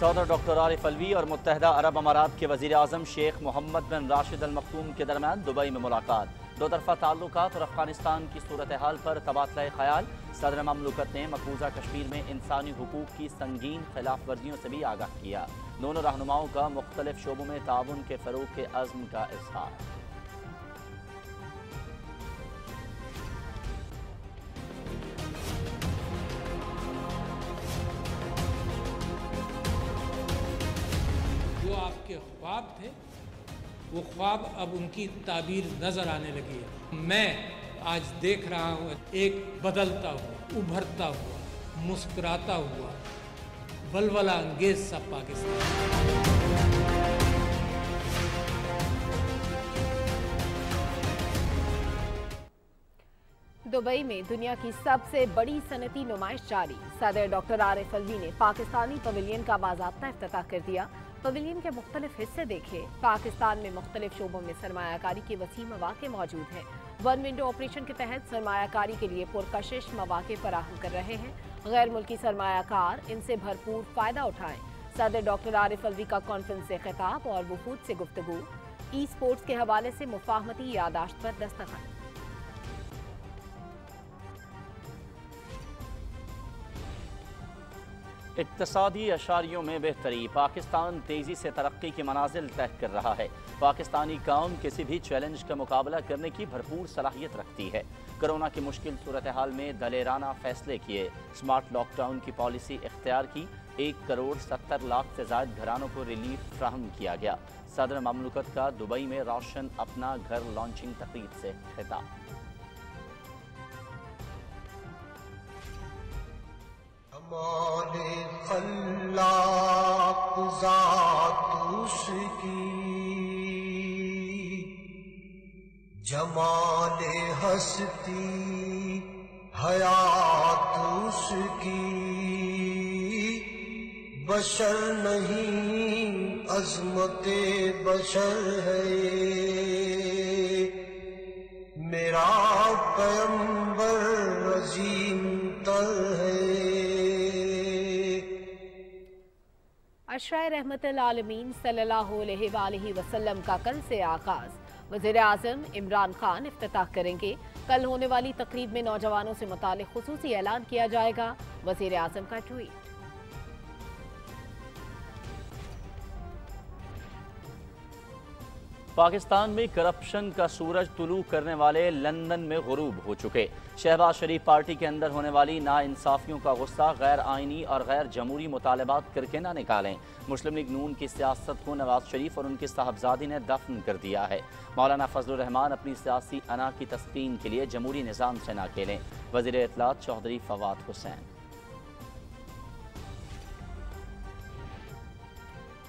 صدر ڈاکٹر عارف الوی اور متحدہ عرب امارات کے وزیر اعظم شیخ محمد بن راشد المختوم کے درمیان دبئی میں ملاقات۔ دو طرفہ تعلقات اور افغانستان کی صورتحال پر تبادلہ خیال۔ صدر مملکت نے مقبوضہ کشمیر میں انسانی حقوق کی سنگین خلاف ورزیوں سے بھی آگاہ کیا۔ دونوں رہنماؤں کا مختلف شعبوں میں تعاون کے فروغ کے عزم کا اظہار۔ جو آپ کے خواب تھے وہ خواب اب ان کی تعبیر نظر آنے لگی ہے۔ میں آج دیکھ رہا ہوں ایک بدلتا ہوا، ابھرتا ہوا، مسکراتا ہوا، ولولہ انگیز سا پاکستان۔ دبئی میں دنیا کی سب سے بڑی صنعتی نمائش جاری۔ صدر ڈاکٹر عارف الوی نے پاکستانی پویلین کا باضابطہ افتتاح کر دیا۔ پویلین کے مختلف حصے دیکھے۔ پاکستان میں مختلف شعبوں میں سرمایہ کاری کے وسیع مواقع موجود ہیں۔ ون ونڈو آپریشن کے تحت سرمایہ کاری کے لیے پرکشش مواقع فراہم کر رہے ہیں۔ غیر ملکی سرمایہ کار ان سے بھرپور فائدہ اٹھائیں۔ صدر ڈاکٹر عارف الوی کا کانفرنس سے خطاب اور وفود سے گفتگو۔ ای اسپورٹس کے حوالے سے مفاہمتی یادداشت پر دستخط۔ اقتصادی اشاریوں میں بہتری۔ پاکستان تیزی سے ترقی کی منازل طے کر رہا ہے۔ پاکستانی قوم کسی بھی چیلنج کا مقابلہ کرنے کی بھرپور صلاحیت رکھتی ہے۔ کرونا کی مشکل صورتحال میں دلیرانہ فیصلے کیے۔ سمارٹ لاک ڈاؤن کی پالیسی اختیار کی۔ 1,70,00,000 سے زائد گھرانوں کو ریلیف فراہم کیا گیا۔ صدر مملکت کا دبئی میں روشن اپنا گھر لانچنگ تقریب سے خطاب۔ جمال خلاق ذات اس کی، جمال ہستی حیات اس کی، بشر نہیں عظمت بشر ہے، میرا پیغمبر عظیم تر ہے۔ عشرۂ رحمت العالمین صلی اللہ علیہ وآلہ وسلم کا کل سے آغاز۔ وزیر اعظم عمران خان افتتاح کریں گے۔ کل ہونے والی تقریب میں نوجوانوں سے متعلق خصوصی اعلان کیا جائے گا۔ وزیر اعظم کا ٹویٹ۔ پاکستان میں کرپشن کا سورج طلوع کرنے والے لندن میں غروب ہو چکے۔ شہباز شریف پارٹی کے اندر ہونے والی ناانصافیوں کا غصہ غیر آئینی اور غیر جمہوری مطالبات کر کے نہ نکالیں۔ مسلم لیگ نون کی سیاست کو نواز شریف اور ان کے صاحبزادی نے دفن کر دیا ہے۔ مولانا فضل الرحمان اپنی سیاسی انا کی تسکین کے لیے جمہوری نظام سے نہ کھیلیں۔ وزیر اطلاعات Chaudhry Fawad Hussain.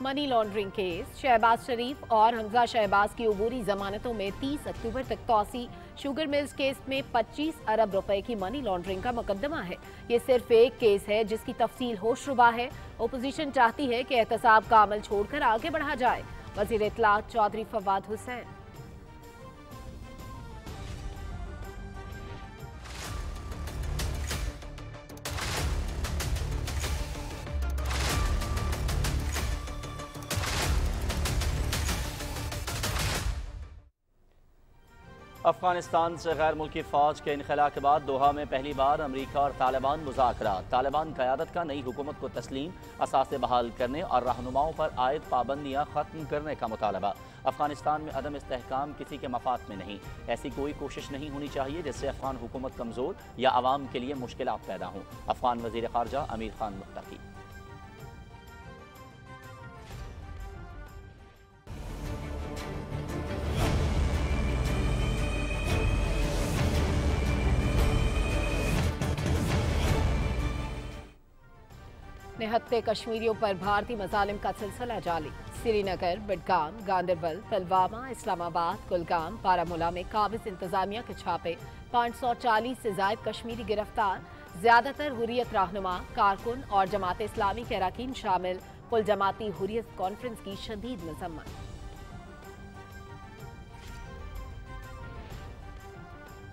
Money laundering case. Shehbaz Sharif اور حمزہ شہباز کی عبوری ضمانتوں میں 30 اکتوبر تک توسیع۔ شوگر ملز کیس میں 25 ارب روپے کی منی لانڈرنگ کا مقدمہ ہے۔ یہ صرف ایک کیس ہے جس کی تفصیل ہوش ربا ہے۔ اپوزیشن چاہتی ہے کہ احتساب کا عمل چھوڑ کر آگے بڑھا جائے۔ وزیر اطلاعات چودھری فواد حسین۔ افغانستان سے غیر ملکی فوج کے انخلاء کے بعد دوحہ میں پہلی بار امریکہ اور طالبان مذاکرات۔ طالبان قیادت کا نئی حکومت کو تسلیم، اثاثے بحال کرنے اور رہنماؤں پر عائد پابندیاں ختم کرنے کا مطالبہ۔ افغانستان میں عدم استحکام کسی کے مفاد میں نہیں۔ ایسی کوئی کوشش نہیں ہونی چاہیے جس سے افغان حکومت کمزور یا عوام کے لیے مشکلات پیدا ہوں۔ افغان وزیر خارجہ امیر خان متقی۔ نہتے کشمیریوں پر بھارتی مظالم کا سلسلہ جاری۔ سری نگر، بڈگام، گاندربل، پلوامہ، اسلام آباد، کلگام، بارہمولہ میں قابض انتظامیہ کے چھاپے۔ 540 سے زائد کشمیری گرفتار۔ زیادہ تر حریت رہنما، کارکن اور جماعت اسلامی کے اراکین شامل۔ کل جماعتی حریت کانفرنس کی شدید مذمت۔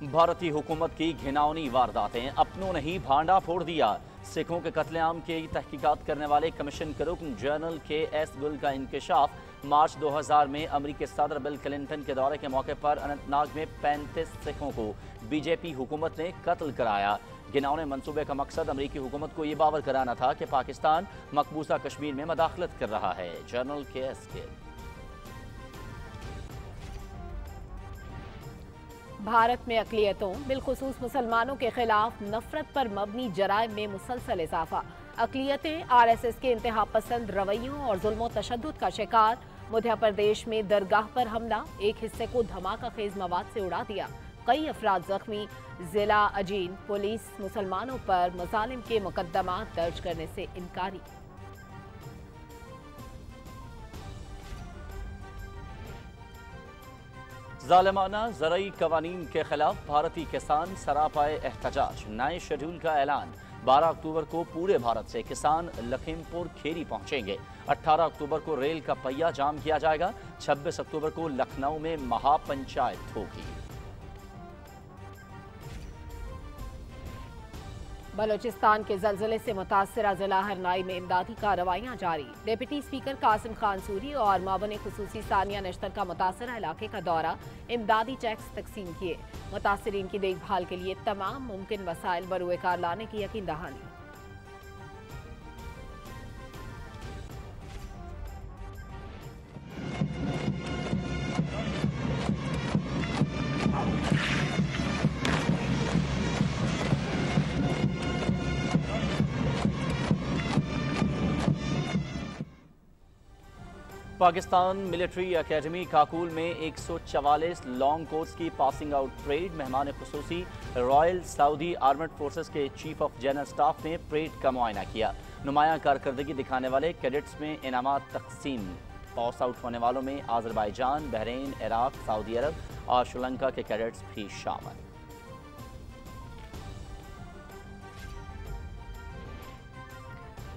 بھارتی حکومت کی گھناؤنی وارداتیں، اپنوں نے ہی بھانڈا پھوڑ دیا۔ सिखों के कत्लेआम की तहकीकात करने वाले कमीशन के रुकन जनरल के.एस. गुल का इंकशाफ। मार्च 2000 में अमरीकी सदर बिल क्लिंटन के दौरे के मौके पर अनंतनाग में 35 सिखों को बीजेपी हुकूमत ने कत्ल कराया। गिनौने मंसूबे का मकसद अमरीकी हुकूमत को ये बावर कराना था कि पाकिस्तान मकबूजा कश्मीर में मदाखलत कर रहा है। General KS. गिल। भारत में अक़लियतों बिलखुसूस मुसलमानों के खिलाफ नफरत पर मबनी जराइम में मुसलसल इजाफा। अक़लियतें RSS के इंतहा पसंद रवैयों और जुल्म व तशद्दुद का शिकार। मध्य प्रदेश में दरगाह पर हमला, एक हिस्से को धमाका खेज मवाद से उड़ा दिया, कई अफराद जख्मी। जिला अजीन पुलिस मुसलमानों पर मजालिम के मुकदमा दर्ज करने से इनकारी। ज़ालिमाना ज़रई कवानीन के खिलाफ भारतीय किसान सरापाए एहतजाज। नए शेड्यूल का ऐलान। 12 अक्टूबर को पूरे भारत से किसान लखीमपुर खेरी पहुंचेंगे। 18 अक्टूबर को रेल का पहिया जाम किया जाएगा। 26 अक्टूबर को लखनऊ में महापंचायत होगी। बलोचिस्तान के जलजले से मुतासरा जिला हरनाई में इमदादी कार्रवाइयां जारी। डिप्टी स्पीकर कासिम खान सूरी और मावन खुसूसी सानिया नश्तर का मुतासरा इलाके का दौरा, इमदादी चेक्स तकसीम किए। मुतासरीन की देखभाल के लिए तमाम मुमकिन वसाइल बरूए कार लाने की यकीन दहानी। पाकिस्तान मिलिट्री एकेडमी काकुल में 144 लॉन्ग कोर्स की पासिंग आउट परेड। मेहमान खुसूसी रॉयल सऊदी आर्मड फोर्सेस के चीफ ऑफ जनरल स्टाफ ने परेड का मुआयना किया। नुमायां कारकर्दगी दिखाने वाले कैडेट्स में इनामात तकसीम। पास आउट होने वालों में Azerbaijan, Bahrain, Iraq, Saudi Arab और श्रीलंका के कैडेट्स भी शामिल।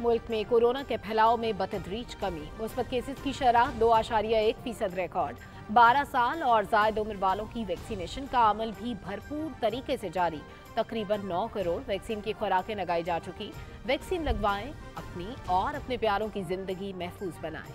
मुल्क में कोरोना के फैलाव में बतदरीज कमी। मुस्बत केसेस की शरह 2.1% रिकॉर्ड। 12 साल और ज़ायद उम्र वालों की वैक्सीनेशन का अमल भी भरपूर तरीके से जारी। तकरीबन 9 करोड़ वैक्सीन की खुराकें लगाई जा चुकी। वैक्सीन लगवाएं, अपनी और अपने प्यारों की जिंदगी महफूज बनाएं।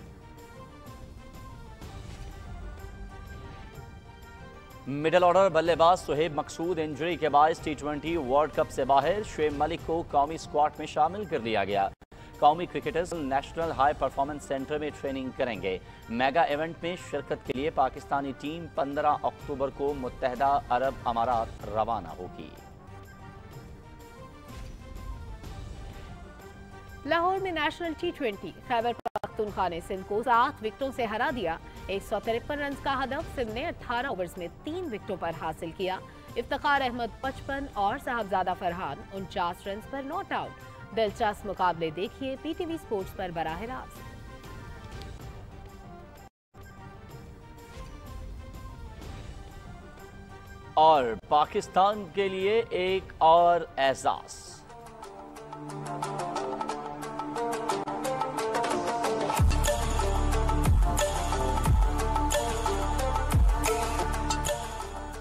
मिडल ऑर्डर बल्लेबाज सुहेब मकसूद इंजरी के बायस T20 वर्ल्ड कप से बाहर। शुएब मलिक को कौमी स्क्वाड में शामिल कर लिया गया। कौमी cricketers national high performance centre में ट्रेनिंग करेंगे। मेगा इवेंट में शिरकत के लिए पाकिस्तानी टीम 15 अक्टूबर को मुत्तहदा अरब अमारात रवाना होगी। लाहौर में नेशनल T20 खैबर पख्तूनख्वा ने सिंध को 7 विकेटों से हरा दिया। 153 रन का हदफ सिंध ने 18 ओवर्स में 3 विकेटों पर हासिल किया। इफ्तिखार अहमद 55 और साहबजादा फरहान 49 रन पर नॉट आउट। दिलचस्प मुकाबले देखिए PTV स्पोर्ट्स पर बराह रास्त। और पाकिस्तान के लिए एक और एजाज।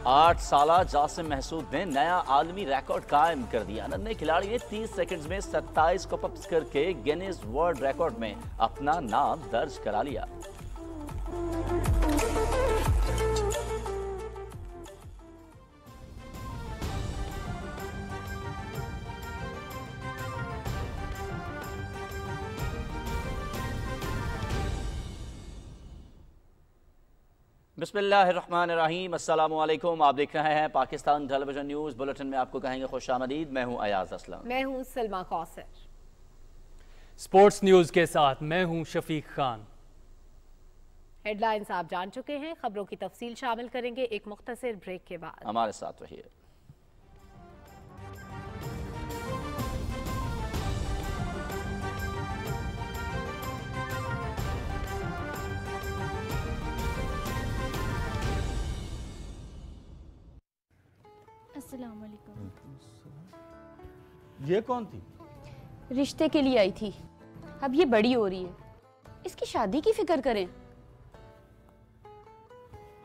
आठ साला जासिम महसूद ने नया आलमी रिकॉर्ड कायम कर दिया। नन्हे खिलाड़ी ने 30 सेकंड्स में 27 को पप्स करके गिनीज वर्ल्ड रिकॉर्ड में अपना नाम दर्ज करा लिया। बिस्मिल्लाहिर्रहमानिर्रहीम, अस्सलामुअलैकुम। आप देख रहे हैं पाकिस्तान टेलीविजन न्यूज़ बुलेटिन में आपको कहेंगे खुशामदीद। मैं हूं अयाज असलम। मैं हूं सलमा कौसर। स्पोर्ट्स न्यूज़ के साथ मैं हूं शफीक खान। हेडलाइंस आप जान चुके हैं, खबरों की तफसील शामिल करेंगे एक मुख्तसर ब्रेक के बाद। हमारे साथ रहिए। अस्सलाम वालेकुम। ये कौन थी? रिश्ते के लिए आई थी, अब ये बड़ी हो रही है, इसकी शादी की फिक्र करें।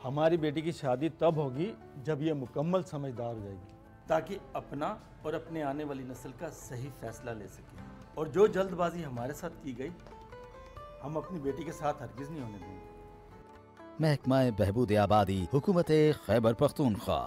हमारी बेटी की शादी तब होगी जब ये मुकम्मल समझदार हो जाएगी, تاکہ اپنا اور اپنے آنے والی نسل کا صحیح فیصلہ لے سکیں. اور جو جلد بازی ہمارے ساتھ کی گئی ہم اپنی بیٹی کے ساتھ ہرگز نہیں ہونے دیں گے. محکمہ بہبود آبادی، حکومت خیبر پختونخوا.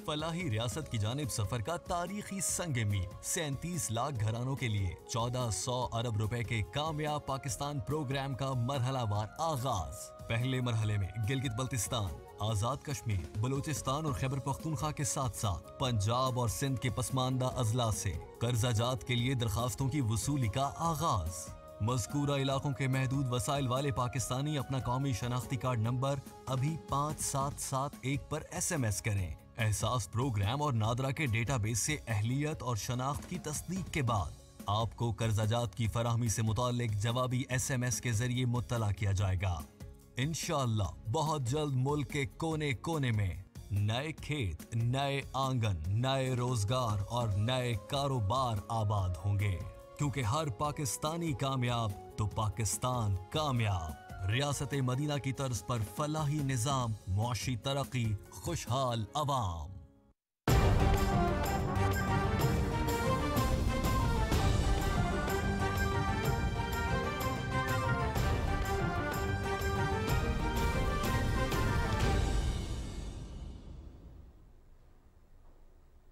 فلاحی ریاست کی جانب سفر کا تاریخی سنگ میل. 37 لاکھ گھرانوں کے لیے 1400 ارب روپے کے کامیاب پاکستان پروگرام کا مرحلہ وار آغاز. پہلے مرحلے میں گلگت بلتستان، آزاد کشمیر، بلوچستان اور خیبر پختونخوا کے ساتھ ساتھ پنجاب اور سندھ کے پسماندہ اضلاع سے قرضہ جات کے لیے درخواستوں کی وصولی کا آغاز. مذکورہ علاقوں کے محدود وسائل والے پاکستانی اپنا قومی شناختی کارڈ نمبر ابھی 5771 پر SMS کریں. احساس پروگرام اور نادرا کے ڈیٹا بیس سے اہلیت اور شناخت کی تصدیق کے بعد آپ کو قرضہ جات کی فراہمی سے متعلق جوابی SMS کے ذریعے مطلع کیا جائے گا. انشاءاللہ بہت جلد ملک کے کونے کونے میں نئے کھیت، نئے آنگن، نئے روزگار اور نئے کاروبار آباد ہوں گے، کیونکہ ہر پاکستانی کامیاب تو پاکستان کامیاب. ریاست مدینہ کی طرز پر فلاحی نظام، معاشی ترقی، خوشحال عوام.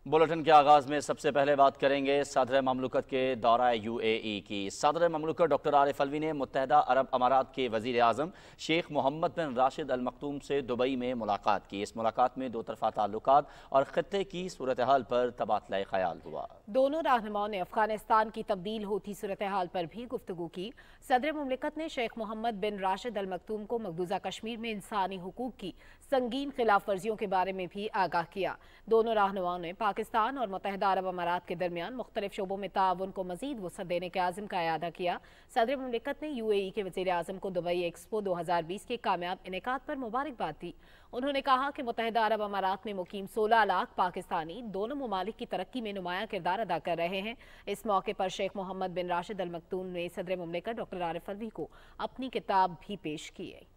بلیٹن کے آغاز میں سب سے پہلے بات کریں گے صدر مملکت کے دورہ UAE کی. صدر مملکت ڈاکٹر عارف الوی نے متحدہ عرب امارات کے وزیر اعظم شیخ محمد بن راشد ال مکتوم سے دبئی میں ملاقات کی. اس ملاقات میں دو طرفہ تعلقات اور خطے کی صورتحال پر تبادلہ خیال ہوا. دونوں رہنماؤں نے افغانستان کی تبدیل ہوتی صورتحال پر بھی گفتگو کی. صدر مملکت نے شیخ محمد بن راشد ال مکتوم کو مقبوضہ کشمیر میں انسانی حقوق کی سنگین خلاف ورزیوں کے بارے میں بھی آگاہ کیا. دونوں رہنماؤں نے پاکستان اور متحدہ عرب امارات کے درمیان مختلف شعبوں میں تعاون کو مزید وسعت دینے کے عزم کا اعادہ کیا. صدر مملکت نے UAE کے وزیر اعظم کو دبئی ایکسپو 2020 کے کامیاب انعقاد پر مبارکباد دی. انہوں نے کہا کہ متحدہ عرب امارات میں مقیم 16 لاکھ پاکستانی دونوں ممالک کی ترقی میں نمایاں کردار ادا کر رہے ہیں. اس موقع پر شیخ محمد بن راشد ال مکتوم نے صدر مملکت ڈاکٹر عارف الوی کو اپنی کتاب بھی پیش کی ہے.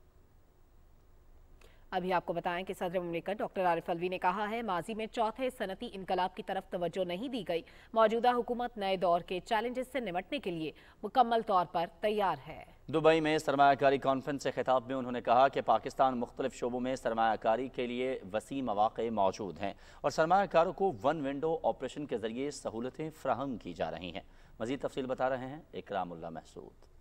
ابھی آپ کو بتائیں کہ صدر مملکت ڈاکٹر عارف الوی نے کہا ہے ماضی میں چوتھے صنعتی انقلاب کی طرف توجہ نہیں دی گئی. موجودہ حکومت نئے دور کے چیلنجز سے نمٹنے کے لیے مکمل طور پر تیار ہے. دبئی میں سرمایہ کاری کانفرنس سے خطاب میں انہوں نے کہا کہ پاکستان مختلف شعبوں میں سرمایہ کاری کے لیے وسیع مواقع موجود ہیں اور سرمایہ کاروں کو ون ونڈو آپریشن کے ذریعے سہولتیں فراہم کی جا رہی ہیں. مزید تفصیل بتا رہے ہیں اکرام اللہ محسود.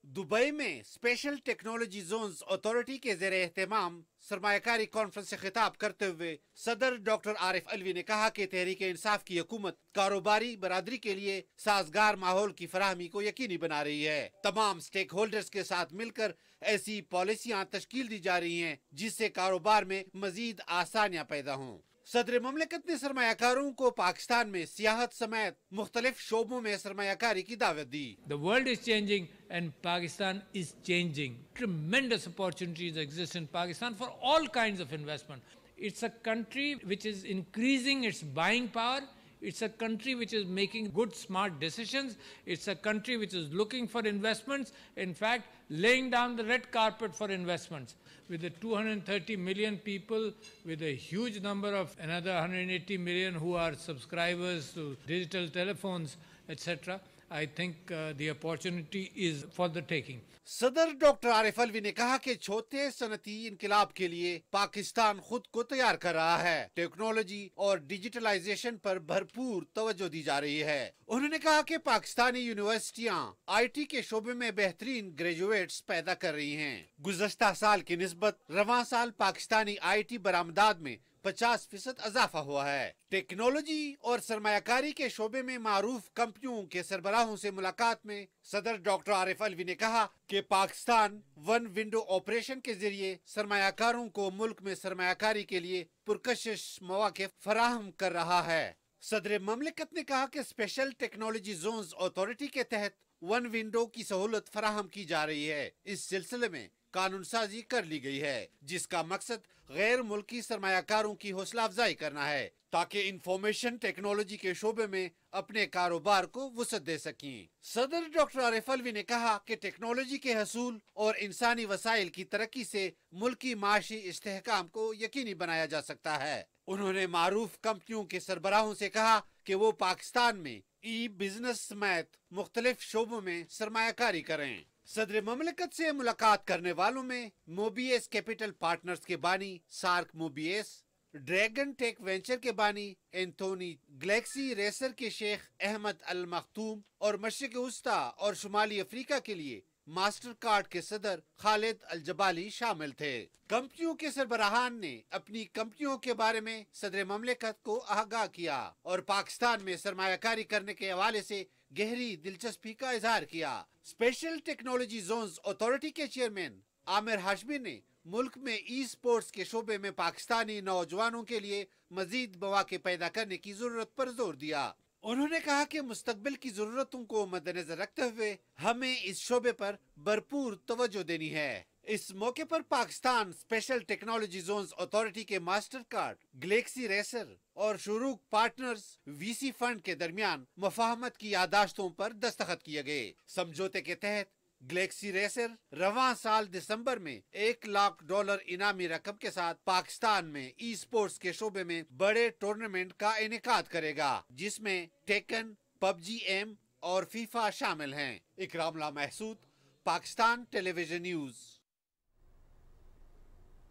دبئی میں اسپیشل ٹیکنالوجی زونز اتھارٹی کے زیر اہتمام سرمایہ کاری کانفرنس سے خطاب کرتے ہوئے صدر ڈاکٹر عارف الوی نے کہا کہ تحریک انصاف کی حکومت کاروباری برادری کے لیے سازگار ماحول کی فراہمی کو یقینی بنا رہی ہے. تمام سٹیک ہولڈرز کے ساتھ مل کر ایسی پالیسیاں تشکیل دی جا رہی ہیں جس سے کاروبار میں مزید آسانیاں پیدا ہوں. صدر مملکت نے سرمایہ کاروں کو پاکستان میں سیاحت سمیت مختلف شعبوں میں سرمایہ کاری کی دعوت دی. The world is changing and Pakistan is changing. Tremendous opportunities exist in Pakistan for all kinds of investment. It's a country which is increasing its buying power. It's a country which is making good, smart decisions. It's a country which is looking for investments. In fact, laying down the red carpet for investments. With the 230 million people, with a huge number of another 180 million who are subscribers to digital telephones, etc., I think the opportunity is for the taking. صدر doctor عارف الوی نے کہا کہ چھوٹے صنعتی انقلاب کے لیے پاکستان خود کو تیار کر رہا ہے. ٹیکنالوجی اور ڈیجیٹلائزیشن پر بھرپور توجہ دی جا رہی ہے. انہوں نے کہا کہ پاکستانی یونیورسٹیاں IT کے شعبے میں بہترین گریجویٹس پیدا کر رہی ہیں. گزشتہ سال کی نسبت رواں سال پاکستانی IT برآمدات میں 50% اضافہ ہوا ہے. ٹیکنالوجی اور سرمایہ کاری کے شعبے میں معروف کمپنیوں کے سربراہوں سے ملاقات میں صدر ڈاکٹر عارف الوی نے کہا کہ پاکستان ون ونڈو آپریشن کے ذریعے سرمایہ کاروں کو ملک میں سرمایہ کاری کے لیے پرکشش مواقع فراہم کر رہا ہے. صدر مملکت نے کہا کہ اسپیشل ٹیکنالوجی زونز اتھارٹی کے تحت ون ونڈو کی سہولت فراہم کی جا رہی ہے. اس سلسلے میں कानून साजी कर ली गई है, जिसका मकसद गैर मुल्की सरमायाकारों की हौसला अफजाई करना है ताकि इंफॉर्मेशन टेक्नोलॉजी के शोबे में अपने कारोबार को वसअत दे सकें। सदर डॉक्टर आरिफ अलवी ने कहा कि टेक्नोलॉजी के हसूल और इंसानी वसाइल की तरक्की से मुल्क की माशी इस्तेहकाम को यकीनी बनाया जा सकता है। उन्होंने मारूफ कंपनियों के सरबराहों से कहा कि वो पाकिस्तान में ई बिजनेस समेत मुख्तलिफ शोबों में सरमायाकारी करें। सदर ममलकत से मुलाकात करने वालों में मोबियस कैपिटल पार्टनर्स के बानी सार्क मोबियस, ड्रैगन टेक वेंचर के बानी एंथोनी, गैलेक्सी रेसर के शेख अहमद अल मखतूम और मशरिक वस्ता और शुमाली अफ्रीका के लिए मास्टर कार्ड के सदर खालिद अल जबाली शामिल थे। कंपनियों के सरबराहान ने अपनी कंपनियों के बारे में सदर ममलकत को आगाह किया और पाकिस्तान में सरमायाकारी करने के हवाले से गहरी दिलचस्पी का इजहार किया। स्पेशल टेक्नोलॉजी जोन्स अथॉरिटी के चेयरमैन आमिर हाशमी ने मुल्क में ई स्पोर्ट्स के शोबे में पाकिस्तानी नौजवानों के लिए मजीद मौके पैदा करने की जरूरत पर जोर दिया। उन्होंने कहा कि मुस्तकबिल की जरूरतों को मद्देनजर रखते हुए हमें इस शोबे पर भरपूर तवज्जो देनी है। इस मौके पर Pakistan special technology zones authority के मास्टर कार्ड, गैलेक्सी रेसर और शुरूक पार्टनर्स वीसी फंड के दरमियान मुफाहमत की यादाश्तों पर दस्तखत किए गए। समझौते के तहत गैलेक्सी रेसर रवां साल दिसंबर में $1 लाख इनामी रकम के साथ पाकिस्तान में ई स्पोर्ट्स के शोबे में बड़े टूर्नामेंट का इनेकाद करेगा, जिसमें टेकन, पबजी एम और फीफा शामिल हैं। Ikramullah Mehsud, Pakistan television news.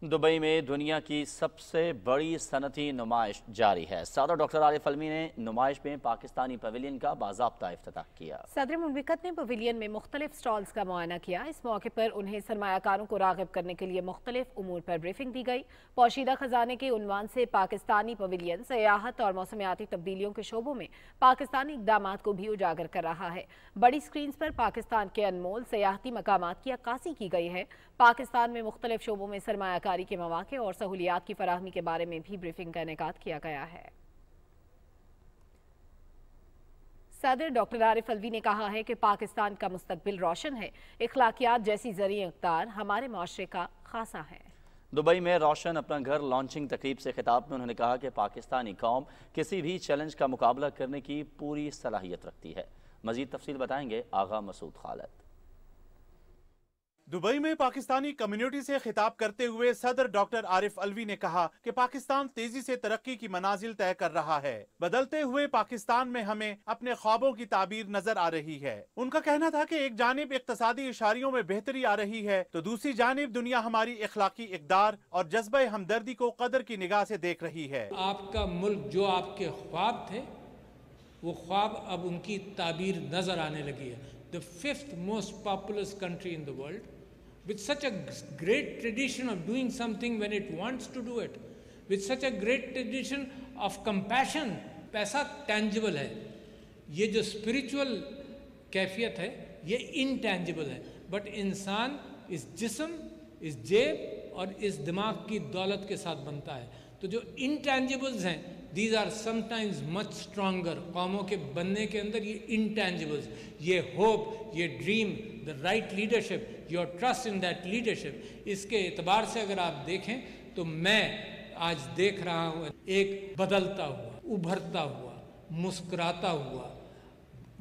Dubai में दुनिया की सबसे बड़ी सनती नुमाइश जारी है। सदर डॉक्टर आरिफ अलवी ने नुमाइश में पाकिस्तानी पवेलियन का बाज़ाब्ता इफ्तिताह किया। सदर मुमलिकत ने पवेलियन में मुख्तलिफ स्टॉल्स का मुआयना किया। इस मौके पर उन्हें सरमायाकारों को राग़िब करने के लिए मुख्तलिफ उमूर पर ब्रीफिंग दी गई। पोशीदा खजाने के उन्वान से पाकिस्तानी पवेलियन सयाहत और मौसमियाती तब्दीलियों के शोबों में पाकिस्तानी इक़दामात को भी उजागर कर रहा है। बड़ी स्क्रीन पर पाकिस्तान के अनमोल सयाहती मकामात की अक्कासी की गई है। पाकिस्तान में मुख्तलिफ शोबों में सरमायाकारी के मौके और सहूलियात की फराहमी के बारे में भी ब्रीफिंग का इनेकाद किया गया है। सदर डॉक्टर आरिफ अलवी ने कहा है कि पाकिस्तान का मुस्तकबिल रोशन है। इखलाकियात जैसी ज़रिए इक़्तिदार हमारे माशरे का खासा है। दुबई में रोशन अपना घर लॉन्चिंग तकरीब से खिताब में उन्होंने कहा कि पाकिस्तानी कौम किसी भी चैलेंज का मुकाबला करने की पूरी सलाहियत रखती है। मजीद तफसील बताएंगे आगा मसूद खालिद। दुबई में पाकिस्तानी कम्युनिटी से खिताब करते हुए सदर डॉक्टर आरिफ अलवी ने कहा कि पाकिस्तान तेजी से तरक्की की मनाजिल तय कर रहा है। बदलते हुए पाकिस्तान में हमें अपने ख्वाबों की ताबीर नजर आ रही है। उनका कहना था कि एक जानिब इक्तसादी इशारियों में बेहतरी आ रही है तो दूसरी जानिब दुनिया हमारी इखलाकी इक़दार और जज्बे हमदर्दी को कदर की निगाह से देख रही है। आपका मुल्क जो आपके ख्वाब थे वो ख्वाब अब उनकी ताबीर नजर आने लगी है। The 5th most populous country in the world, with such a great tradition of doing something when it wants to do it, with such a great tradition of compassion. पैसा tangible है, ये जो spiritual कैफियत है ये intangible है, but इंसान इस जिस्म, इस जेब और इस दिमाग की दौलत के साथ बनता है। तो जो intangibles हैं these are sometimes much stronger. कौमों के बनने के अंदर ये intangibles, ये hope, ये dream, the right leadership, your trust in that leadership, इसके एतबार से अगर आप देखें तो मैं आज देख रहा हूँ एक बदलता हुआ, उभरता हुआ, मुस्कुराता हुआ,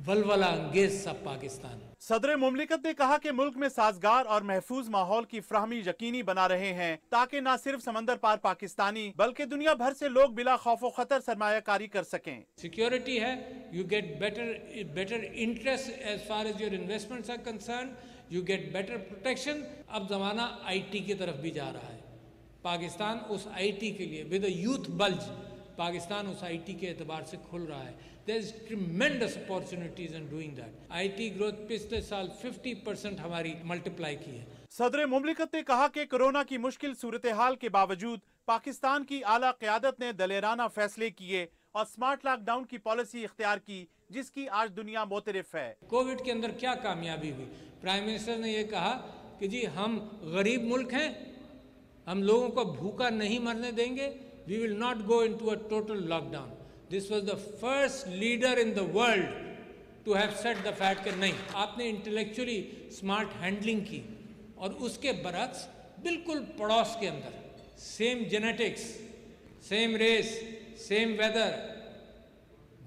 वलवला अंगेज सा पाकिस्तान। सदर मुमलिकत ने कहा कि मुल्क में साजगार और महफूज माहौल की फ्राहमी यकीनी बना रहे हैं ताकि न सिर्फ समंदर पार पाकिस्तानी बल्कि दुनिया भर से लोग बिला खौफ खतर सरमायाकारी कर सकें। सिक्योरिटी है, you get better interest as far as your investments are concern, you get better protection. अब जमाना आईटी की तरफ भी जा रहा है। पाकिस्तान उस आईटी के लिए with a youth bulge, Pakistan उस आईटी के एतबार से खुल रहा है। There is tremendous opportunities in doing that. IT growth पिछले साल 50% हमारी मल्टीप्लाई की है। सदर मुमलिकत ने कहा कि कोरोना की मुश्किल सूरत हाल के बावजूद पाकिस्तान की आला क़यादत ने दलेराना फैसले किए और स्मार्ट लॉकडाउन की पॉलिसी इख्तियार की जिसकी आज दुनिया मोतरफ है। कोविड के अंदर क्या कामयाबी हुई? प्राइम मिनिस्टर ने ये कहा कि जी हम गरीब मुल्क हैं, हम लोगों को भूखा नहीं मरने देंगे, we will not go into a total lockdown. This was the first leader in the world to have said the fact कि नहीं, आपने intellectually smart handling की, और उसके बरक्स बिल्कुल पड़ोस के अंदर same genetics, same race, same weather,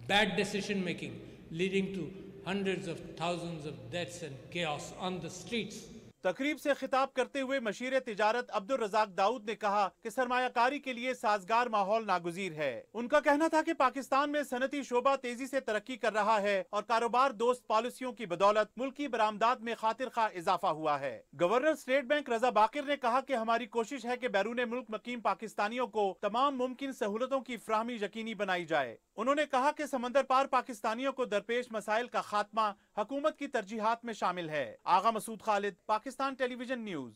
bad decision making leading to hundreds of thousands of deaths and chaos on the streets. तकरीब से खिताब करते हुए मशीर तिजारत अब्दुल रज़ाक दाऊद ने कहा कि सरमायाकारी के लिए साजगार माहौल नागुज़ीर है। उनका कहना था कि पाकिस्तान में सनती शोबा तेजी से तरक्की कर रहा है और कारोबार दोस्त पॉलिसियों की बदौलत मुल्की बरामदात में खातिर खा इजाफा हुआ है। गवर्नर स्टेट बैंक रजा बाकिर ने कहा कि हमारी कोशिश है कि बैरून मुल्क मकीम पाकिस्तानियों को तमाम मुमकिन सहूलतों की फ्राहमी यकीनी बनाई जाए। उन्होंने कहा कि समंदर पार पाकिस्तानियों को दरपेश मसाइल का खात्मा हुकूमत की तरजीहात में शामिल है। आगा मसूद खालिद, पाकिस्तान टेलीविजन न्यूज।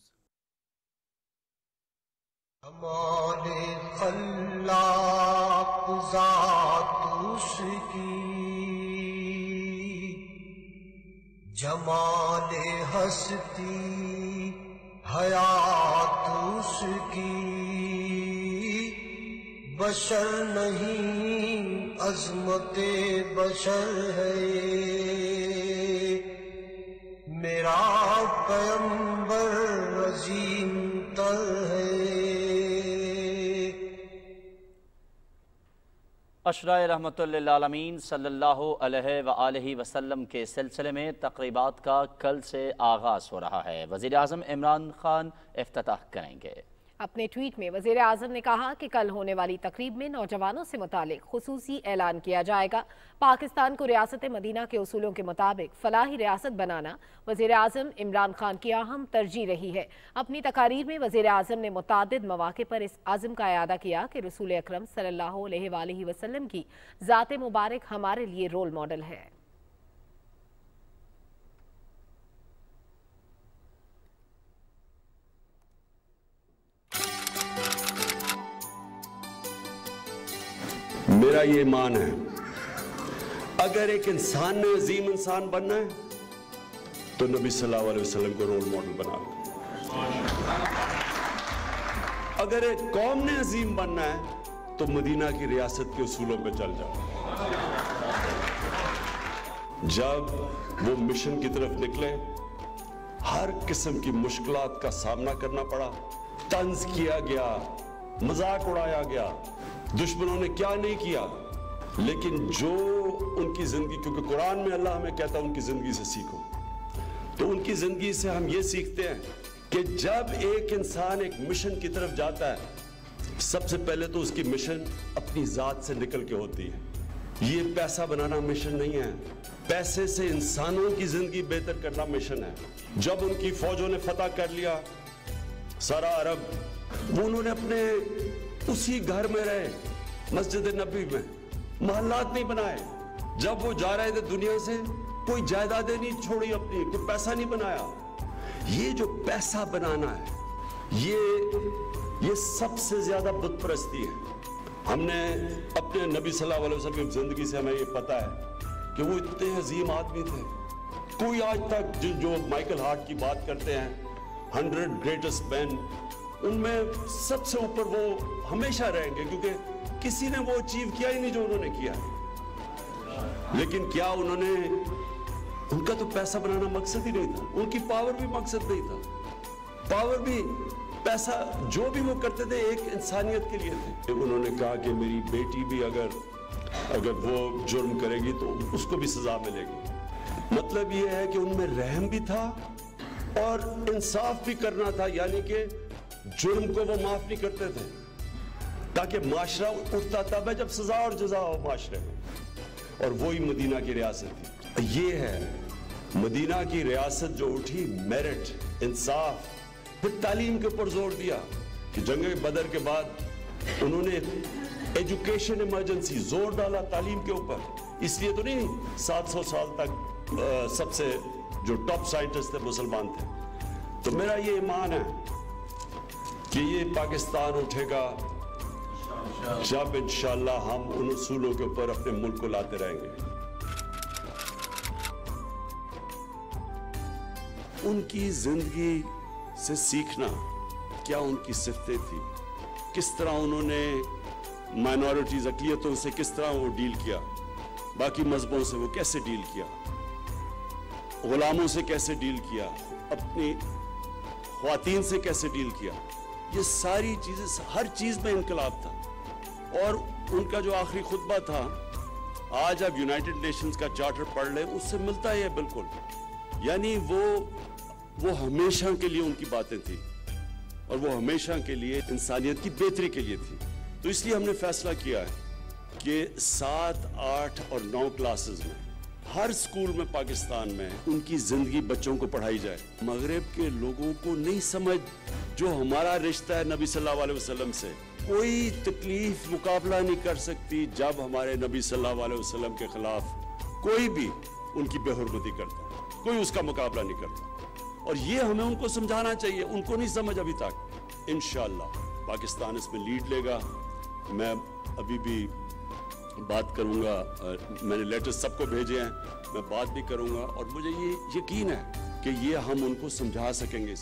हमारे खल्लाक ज़ात उसकी, जमाले हस्ती हयात उसकी, बशर नहीं अज़मते बशर है, मेरा पैगंबर अज़ीम तर है। अशराए रहमतुल्लिल आलमीन सल्लल्लाहु अलैहि व आलिहि वसल्लम के सिलसिले में तक़रीबात का कल से आगाज़ हो रहा है। वज़ीर आज़म इमरान खान इफ्तिताह करेंगे। अपने ट्वीट में वज़ीर आज़म ने कहा कि कल होने वाली तकरीब में नौजवानों से मुतालिक खुसूसी ऐलान किया जाएगा। पाकिस्तान को रियासत मदीना के उसूलों के मुताबिक फलाही रियासत बनाना वज़ीर आज़म इमरान खान की अहम तरजीह रही है। अपनी तकारीर में वज़ीर आज़म ने मुतादिद मौक़े पर इस आज़म का इयादा किया कि रसूल अकरम सल्लल्लाहु अलैहि वसल्लम की ज़ात मुबारक हमारे लिए रोल मॉडल है। मेरा ये ईमान है, अगर एक इंसान ने अजीम इंसान बनना है तो नबी सल्लल्लाहु अलैहि वसल्लम को रोल मॉडल बना लो। अगर एक कौम ने अजीम बनना है तो मदीना की रियासत के उसूलों पे चल जाओ। जब वो मिशन की तरफ निकले, हर किस्म की मुश्किलात का सामना करना पड़ा, तंज किया गया, मजाक उड़ाया गया, दुश्मनों ने क्या नहीं किया, लेकिन जो उनकी जिंदगी, क्योंकि कुरान में अल्लाह हमें कहता है उनकी जिंदगी से सीखो, तो उनकी जिंदगी से हम ये सीखते हैं कि जब एक इंसान एक मिशन की तरफ जाता है, सबसे पहले तो उसकी मिशन अपनी जात से निकल के होती है। ये पैसा बनाना मिशन नहीं है, पैसे से इंसानों की जिंदगी बेहतर करना मिशन है। जब उनकी फौजों ने फतह कर लिया सारा अरब, वो उन्होंने अपने उसी घर में रहे, मस्जिद नबी में, महल्लात नहीं बनाए। जब वो जा रहे थे दुनिया से, कोई जायदादें नहीं छोड़ी अपनी, कोई पैसा नहीं बनाया। ये जो पैसा बनाना है, ये सबसे ज्यादा बुत परस्ती है। हमने अपने नबी सल्लल्लाहु अलैहि वसल्लम की जिंदगी से हमें ये पता है कि वो इतने अजीम आदमी थे। कोई आज तक जो माइकल हार्ट की बात करते हैं, 100 ग्रेटेस्ट मैन, उनमें सबसे ऊपर वो हमेशा रहेंगे, क्योंकि किसी ने वो अचीव किया ही नहीं जो उन्होंने किया। लेकिन क्या उन्होंने, उनका तो पैसा बनाना मकसद ही नहीं था, उनकी पावर भी मकसद नहीं था। पावर भी, पैसा जो भी वो करते थे एक इंसानियत के लिए थे। उन्होंने कहा कि मेरी बेटी भी अगर वो जुर्म करेगी तो उसको भी सजा मिलेगी। मतलब ये है कि उनमें रहम भी था और इंसाफ भी करना था, यानी कि जुर्म को वो माफ नहीं करते थे, ताकि माशरा उठता तब है जब सजा और जजा हो माशरे में। और वही मदीना की रियासत थी। ये है मदीना की रियासत जो उठी, मेरिट, इंसाफ, फिर तालीम के ऊपर जोर दिया कि जंग बदर के बाद उन्होंने एजुकेशन इमरजेंसी जोर डाला तालीम के ऊपर। इसलिए तो नहीं 700 साल तक सबसे जो टॉप साइंटिस्ट थे मुसलमान थे। तो मेरा ये ईमान है कि ये पाकिस्तान उठेगा जब इंशाअल्लाह हम उन उसूलों के ऊपर अपने मुल्क को लाते रहेंगे। उनकी जिंदगी से सीखना, क्या उनकी सिफतें थी, किस तरह उन्होंने माइनॉरिटीज, अक़लियतों से किस तरह वो डील किया, बाकी मजहबों से वो कैसे डील किया, गुलामों से कैसे डील किया, अपनी ख्वातीन से कैसे डील किया, ये सारी चीजें, हर चीज में इनकलाब था। और उनका जो आखिरी खुतबा था, आज आप यूनाइटेड नेशंस का चार्टर पढ़ लें, उससे मिलता ही है बिल्कुल। यानी वो हमेशा के लिए उनकी बातें थी और वो हमेशा के लिए इंसानियत की बेहतरी के लिए थी। तो इसलिए हमने फैसला किया है कि 7, 8 और 9 क्लासेस में हर स्कूल में पाकिस्तान में उनकी जिंदगी बच्चों को पढ़ाई जाए। मगरिब के लोगों को नहीं समझ जो हमारा रिश्ता है नबी सल्लल्लाहु अलैहि वसल्लम से, कोई तकलीफ मुकाबला नहीं कर सकती जब हमारे नबी सल्लल्लाहु अलैहि वसल्लम के खिलाफ कोई भी उनकी बेहुरमती करता, कोई उसका मुकाबला नहीं करता। और ये हमें उनको समझाना चाहिए, उनको नहीं समझ अभी तक। इंशाअल्लाह पाकिस्तान इसमें लीड लेगा। मैं अभी भी बात करूंगा, मैंने लेटर्स सबको भेजे हैं, मैं बात भी करूंगा और मुझे ये यकीन है कि ये हम उनको समझा सकेंगे।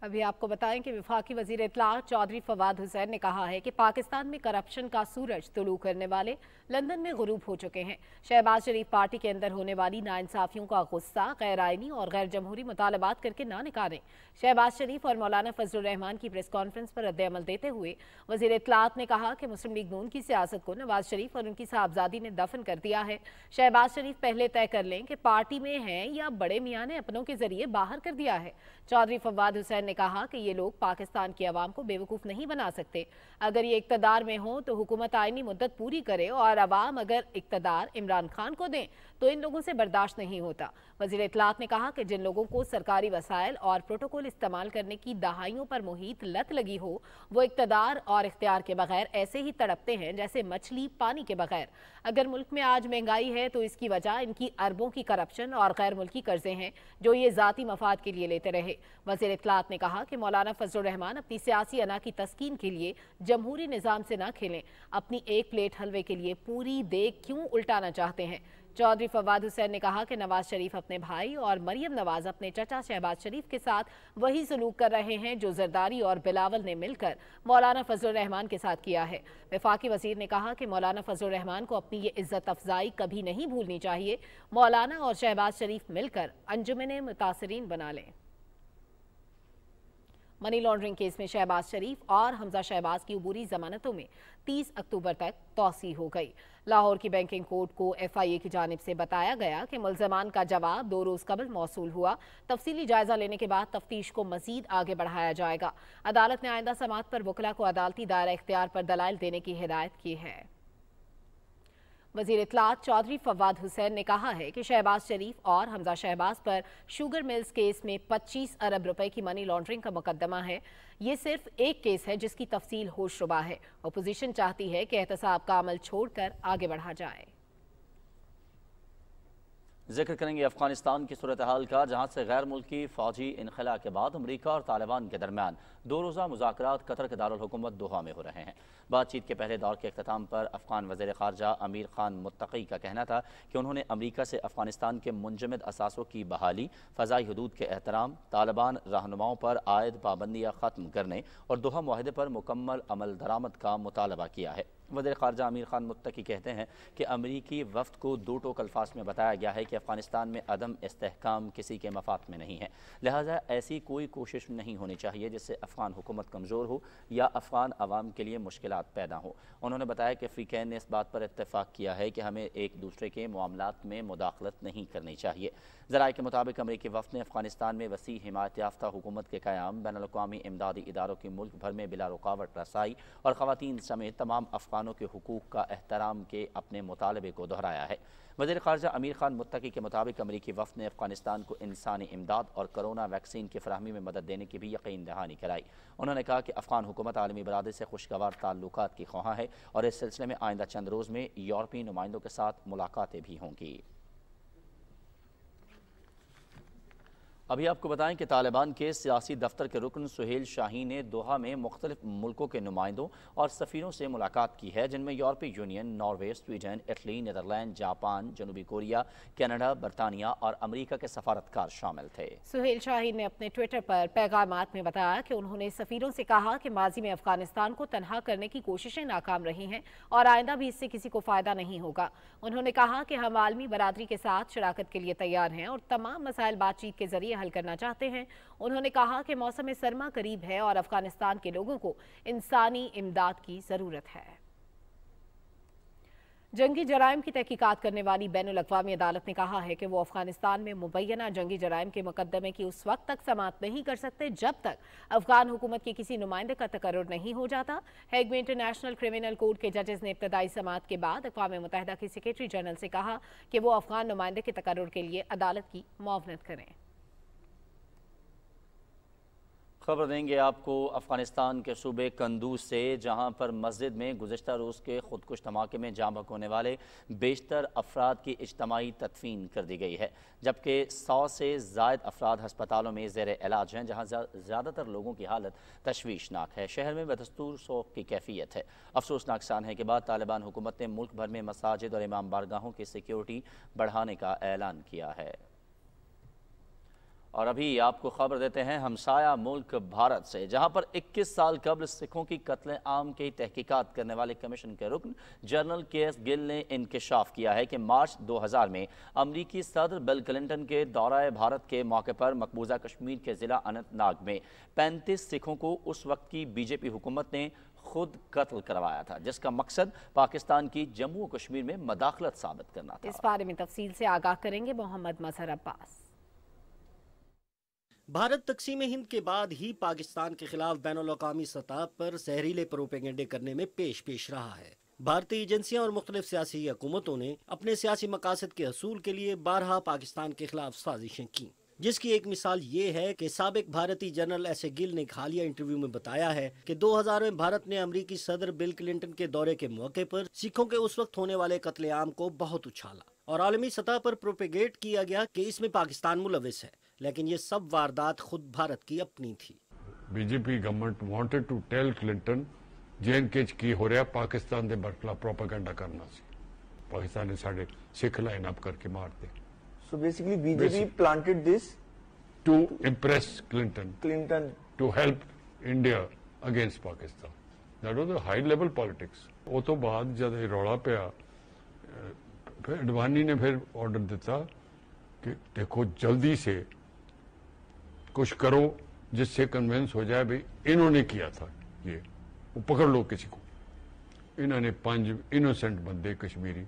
अभी आपको बताएं कि वफाकी वजीर इत्तलात चौधरी फवाद हुसैन ने कहा है कि पाकिस्तान में करप्शन का सूरज तुलू करने वाले लंदन में गुरूब हो चुके हैं। शहबाज शरीफ पार्टी के अंदर होने वाली नाइंसाफियों का गुस्सा गैर आइनी और गैर जमहूरी मुतालबात करके ना निकालें। शहबाज शरीफ और मौलाना फजलुर रहमान की प्रेस कॉन्फ्रेंस पर रद्द-ए-अमल देते हुए वजीर इत्तलात ने कहा कि मुस्लिम लीग नून की सियासत को नवाज शरीफ और उनकी साहबजादी ने दफन कर दिया है। शहबाज शरीफ पहले तय कर लें कि पार्टी में हैं या बड़े मियाँ ने अपनों के जरिए बाहर कर दिया है। चौधरी फवाद हुसैन ने कहा कि ये लोग पाकिस्तान की आवाम को बेवकूफ़ नहीं बना सकते। अगर ये इक्तदार में हो तो हुकूमत आईनी मुद्दत पूरी करे और आवाम अगर इक्तदार इमरान खान को दें तो इन लोगों से बर्दाश्त नहीं होता। वज़ीर इत्तलात ने कहा कि जिन लोगों को सरकारी वसाइल और प्रोटोकॉल इस्तेमाल करने की दहाइयों पर मुहित लत लगी हो, वो इक्तदार और इख्तियार के बगैर ऐसे ही तड़पते हैं जैसे मछली पानी के बगैर। अगर मुल्क में आज महंगाई है तो इसकी वजह इनकी अरबों की करप्शन और गैर मुल्की कर्जे हैं जो ये ज़ाती मफाद के लिए लेते रहे। वज़ीर इत्तलात ने कहा कि मौलाना फजलुर रहमान अपनी सियासी अना की तस्कीन के लिए जमहूरी निज़ाम से ना खेलें, अपनी एक प्लेट हलवे के लिए पूरी देग क्यों उल्टाना चाहते हैं। चौधरी फवाद हुसैन ने कहा कि नवाज शरीफ अपने भाई और मरियम नवाज अपने चचा शहबाज शरीफ के साथ वही सलूक कर रहे हैं जो जरदारी और बिलावल ने मिलकर मौलाना फजलुर रहमान के साथ किया है। वफाकी वजीर ने कहा कि मौलाना फजलुर रहमान को अपनी ये इज्जत अफजाई कभी नहीं भूलनी चाहिए। मौलाना और शहबाज शरीफ मिलकर अंजुमन मुतासरीन बना लें। मनी लॉन्ड्रिंग केस में शहबाज शरीफ और हमजा शहबाज की अबूरी जमानतों में 30 अक्टूबर तक तौसी हो गई। लाहौर की बैंकिंग कोर्ट को FIA की जानिब से बताया गया कि मुल्ज़मान का जवाब 2 रोज़ कबल मौसूल हुआ। तफसीली जायजा लेने के बाद तफ्तीश को मजीद आगे बढ़ाया जाएगा। अदालत ने आइंदा समाअत पर वकला को अदालती दायरा इख्तियार पर दलाइल देने की हिदायत की है। वज़ीर इत्तलात चौधरी फवाद हुसैन ने कहा है कि शहबाज शरीफ और हमजा शहबाज पर शुगर मिल्स केस में 25 अरब रुपए की मनी लॉन्ड्रिंग का मुकदमा है। ये सिर्फ एक केस है जिसकी तफसील होशरुबा है। अपोजिशन चाहती है कि एहतसाब का अमल छोड़कर आगे बढ़ा जाए। जिक्र करेंगे अफगानिस्तान की सूरत हाल का, जहाँ से गैर मुल्की फौजी इनखला के बाद अमरीका और तालिबान के दरमियान 2 रोज़ा मुज़ाकरात कतर के दारुल हुकूमत दोहा में हो रहे हैं। बातचीत के पहले दौर के अख्ताम पर अफगान वज़ीर ख़ारजा अमीर खान मुत्तकी का कहना था कि उन्होंने अमरीका से अफगानिस्तान के मुंजमद असासों की बहाली, फ़ज़ाई हदूद के एहतराम, तालिबान रहनुमाओं पर आयद पाबंदियाँ ख़त्म करने और दोहा मुआहदे पर मुकम्मल अमल दरामद का मुतालबा किया है। वज़ीर ख़ारजा अमीर खान मुत्तकी कहते हैं कि अमरीकी वफ़द को 2 टोक अल्फाज में बताया गया है कि अफ़गानिस्तान में अदम इस्तेहकाम किसी के मफाद में नहीं है, लिहाजा ऐसी कोई कोशिश नहीं होनी चाहिए जिससे अफ़गान हुकूमत कमज़ोर हो या अफ़गान अवाम के लिए मुश्किलात पैदा हो। उन्होंने बताया कि फ़रीक़ैन ने इस बात पर इत्तेफाक किया है कि हमें एक दूसरे के मामलात में मुदाखलत नहीं करनी चाहिए। ज़राए के मुताबिक अमरीकी वफ़द ने अफ़गानिस्तान में वसी हिमायत याफ्ता हुकूमत के क़याम, बैनुल-अक़वामी इमदादी इदारों की मुल्क भर में बिला रुकावट रसाई और ख़वातीन समेत तमाम अफ़गानों के हुकूक़ का एहतराम के अपने मुतालबे को दोहराया है। वज़ीर ख़ारजा अमीर खान मुत्तकी के मुताबिक अमरीकी वफ़द ने अफ़गानिस्तान को इंसानी इमदाद और कोरोना वैक्सीन की फ़राहमी में मदद देने की भी यकीन दहानी कराई। उन्होंने कहा कि अफ़गान हुकूमत आलमी बरादरी से खुशगवार ताल्लुकात की ख्वाह है और इस सिलसिले में आइंदा चंद रोज़ में यूरोपीय नुमाइंदों के साथ मुलाकातें भी होंगी। ابھی آپ کو بتائیں کہ طالبان کے سیاسی دفتر کے رکن سہیل شاہین نے دوحہ میں مختلف ملکوں کے نمائندوں اور سفیروں سے ملاقات کی ہے، جن میں یورپی union, Norway, Sweden, Italy, Netherland, Japan, جنوبی کوریا، کینیڈا، برطانیہ اور امریکہ کے سفارتکار شامل تھے۔ سہیل شاہین نے اپنے ٹویٹر پر پیغامات میں بتایا کہ انہوں نے سفیروں سے کہا کہ ماضی میں افغانستان کو تنہا کرنے کی کوششیں ناکام رہی ہیں اور آئندہ بھی اس سے کسی کو فائدہ نہیں ہوگا۔ انہوں نے کہا کہ ہم عالمی برادری کے ساتھ شراکت کے لیے تیار ہیں اور تمام مسائل بات چیت کے ذریعے حل کرنا چاہتے ہیں۔ انہوں نے کہا کہ موسم سرما قریب ہے اور افغانستان کے لوگوں کو انسانی امداد کی ضرورت ہے۔ جنگی جرائم کی تحقیقات کرنے والی بین الاقوامی عدالت نے کہا ہے کہ وہ افغانستان میں مبینہ جنگی جرائم کے مقدمے کی اس وقت تک سماعت نہیں کر سکتے جب تک افغان حکومت کے کسی نمائندے کا تقرر نہیں ہو جاتا۔ ہیگ میں انٹرنیشنل کرمنل کورٹ کے ججز نے ابتدائی سماعت کے بعد اقوام متحدہ کے سیکریٹری جنرل سے کہا کہ وہ افغان نمائندے کے تقرر کے لیے عدالت کی معاونت کریں۔ خبر دیں گے آپ کو افغانستان کے صوبے قندوز سے، جہاں پر مسجد میں گزشتہ روز کے خودکش دھماکے میں جاں بحق ہونے والے بیشتر افراد کی اجتماعی تدفین کر دی گئی ہے، جبکہ 100 سے زائد افراد ہسپتالوں میں زیر علاج ہیں، جہاں زیادہ تر لوگوں کی حالت تشویشناک ہے۔ شہر میں بدستور سوگ کی کیفیت ہے۔ افسوسناک سان ہے کہ بعد طالبان حکومت نے ملک بھر میں مساجد اور امام بارگاہوں کی سیکیورٹی بڑھانے کا اعلان کیا ہے۔ اور ابھی آپ کو خبر دیتے ہیں ہمسایہ ملک بھارت سے، جہاں پر 21 سال قبل سکھوں کی قتل عام کی تحقیقات کرنے والے کمیشن کے رکن جنرل کے ایس گل نے انکشاف کیا ہے کہ مارچ 2000 میں امریکی صدر بل کلنٹن کے دورہ بھارت کے موقع پر مقبوضہ کشمیر کے ضلع اننت ناگ میں 35 سکھوں کو اس وقت کی بی جے پی حکومت نے خود قتل کروایا تھا، جس کا مقصد پاکستان کی جموں و کشمیر میں مداخلت ثابت کرنا تھا۔ اس بارے میں تفصیل سے آگاہ کریں گے محمد مظہر عباس۔ بھارت تقسیم ہند کے بعد ہی پاکستان کے خلاف بین الاقوامی سطح پر زہریلے پروپیگنڈے کرنے میں پیش رہا ہے۔ بھارتی ایجنسیاں اور مختلف سیاسی حکومتوں نے اپنے سیاسی مقاصد کے حصول کے لیے بارہا پاکستان کے خلاف سازشیں کی، جس کی ایک مثال یہ ہے کہ سابق بھارتی جنرل ایس اے گل نے ایک حالیہ انٹرویو میں بتایا ہے کہ 2000 میں بھارت نے امریکی صدر بل کلنٹن کے دورے کے موقع پر سکھوں کے اس وقت ہونے والے قتل عام کو بہت اچھالا اور عالمی سطح پر پروپیگیٹ کیا گیا کہ اس میں پاکستان ملوث ہے، لیکن یہ سب واردات خود بھارت کی اپنی تھی۔ B J P government wanted to tell Clinton JNK کی ہو رہا پاکستان دے برخلاف پروپیگنڈا کرنا سی، پاکستان نے ساڑھے سکھ لائن اپ کر کے مار دے۔ So basically BJP planted this to impress Clinton to help India against Pakistan. That was a high level politics. وہ تو بعد جب روڑا پیا پھر اڈوانی نے پھر آرڈر دیتا کہ دیکھو جلدی سے کچھ کرو جس سے کنونس ہو جائے بھئی انہوں نے کیا تھا، یہ وہ پکڑ لو کسی کو۔ انہوں نے 5 انوسنٹ بندے کشمیری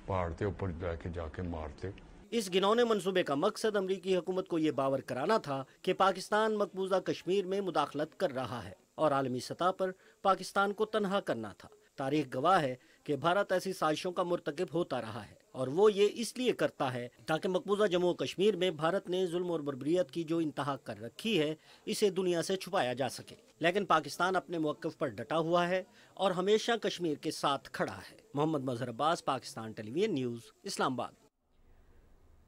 پہاڑتے اوپر جا کے مارتے۔ اس گنونے منصوبے کا مقصد امریکی حکومت کو یہ باور کرانا تھا کہ پاکستان مقبوضہ کشمیر میں مداخلت کر رہا ہے اور عالمی سطح پر پاکستان کو تنہا کرنا تھا۔ تاریخ گواہ ہے کہ بھارت ایسی سازشوں کا مرتکب ہوتا رہا ہے اور وہ یہ اس لیے کرتا ہے تاکہ مقبوضہ جموں و کشمیر میں بھارت نے ظلم اور بربریت کی جو انتہا کر رکھی ہے اسے دنیا سے چھپایا جا سکے، لیکن پاکستان اپنے موقف پر ڈٹا ہوا ہے اور ہمیشہ کشمیر کے ساتھ کھڑا ہے۔ محمد مظہر عباس، پاکستان ٹیلی ویژن نیوز، اسلام آباد۔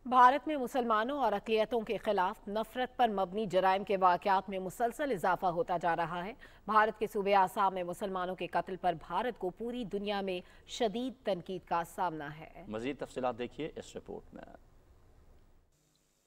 بھارت میں مسلمانوں اور اقلیتوں کے خلاف نفرت پر مبنی جرائم کے واقعات میں مسلسل اضافہ ہوتا جا رہا ہے۔ بھارت کے صوبے آسام میں مسلمانوں کے قتل پر بھارت کو پوری دنیا میں شدید تنقید کا سامنا ہے۔ مزید تفصیلات دیکھیے اس رپورٹ میں۔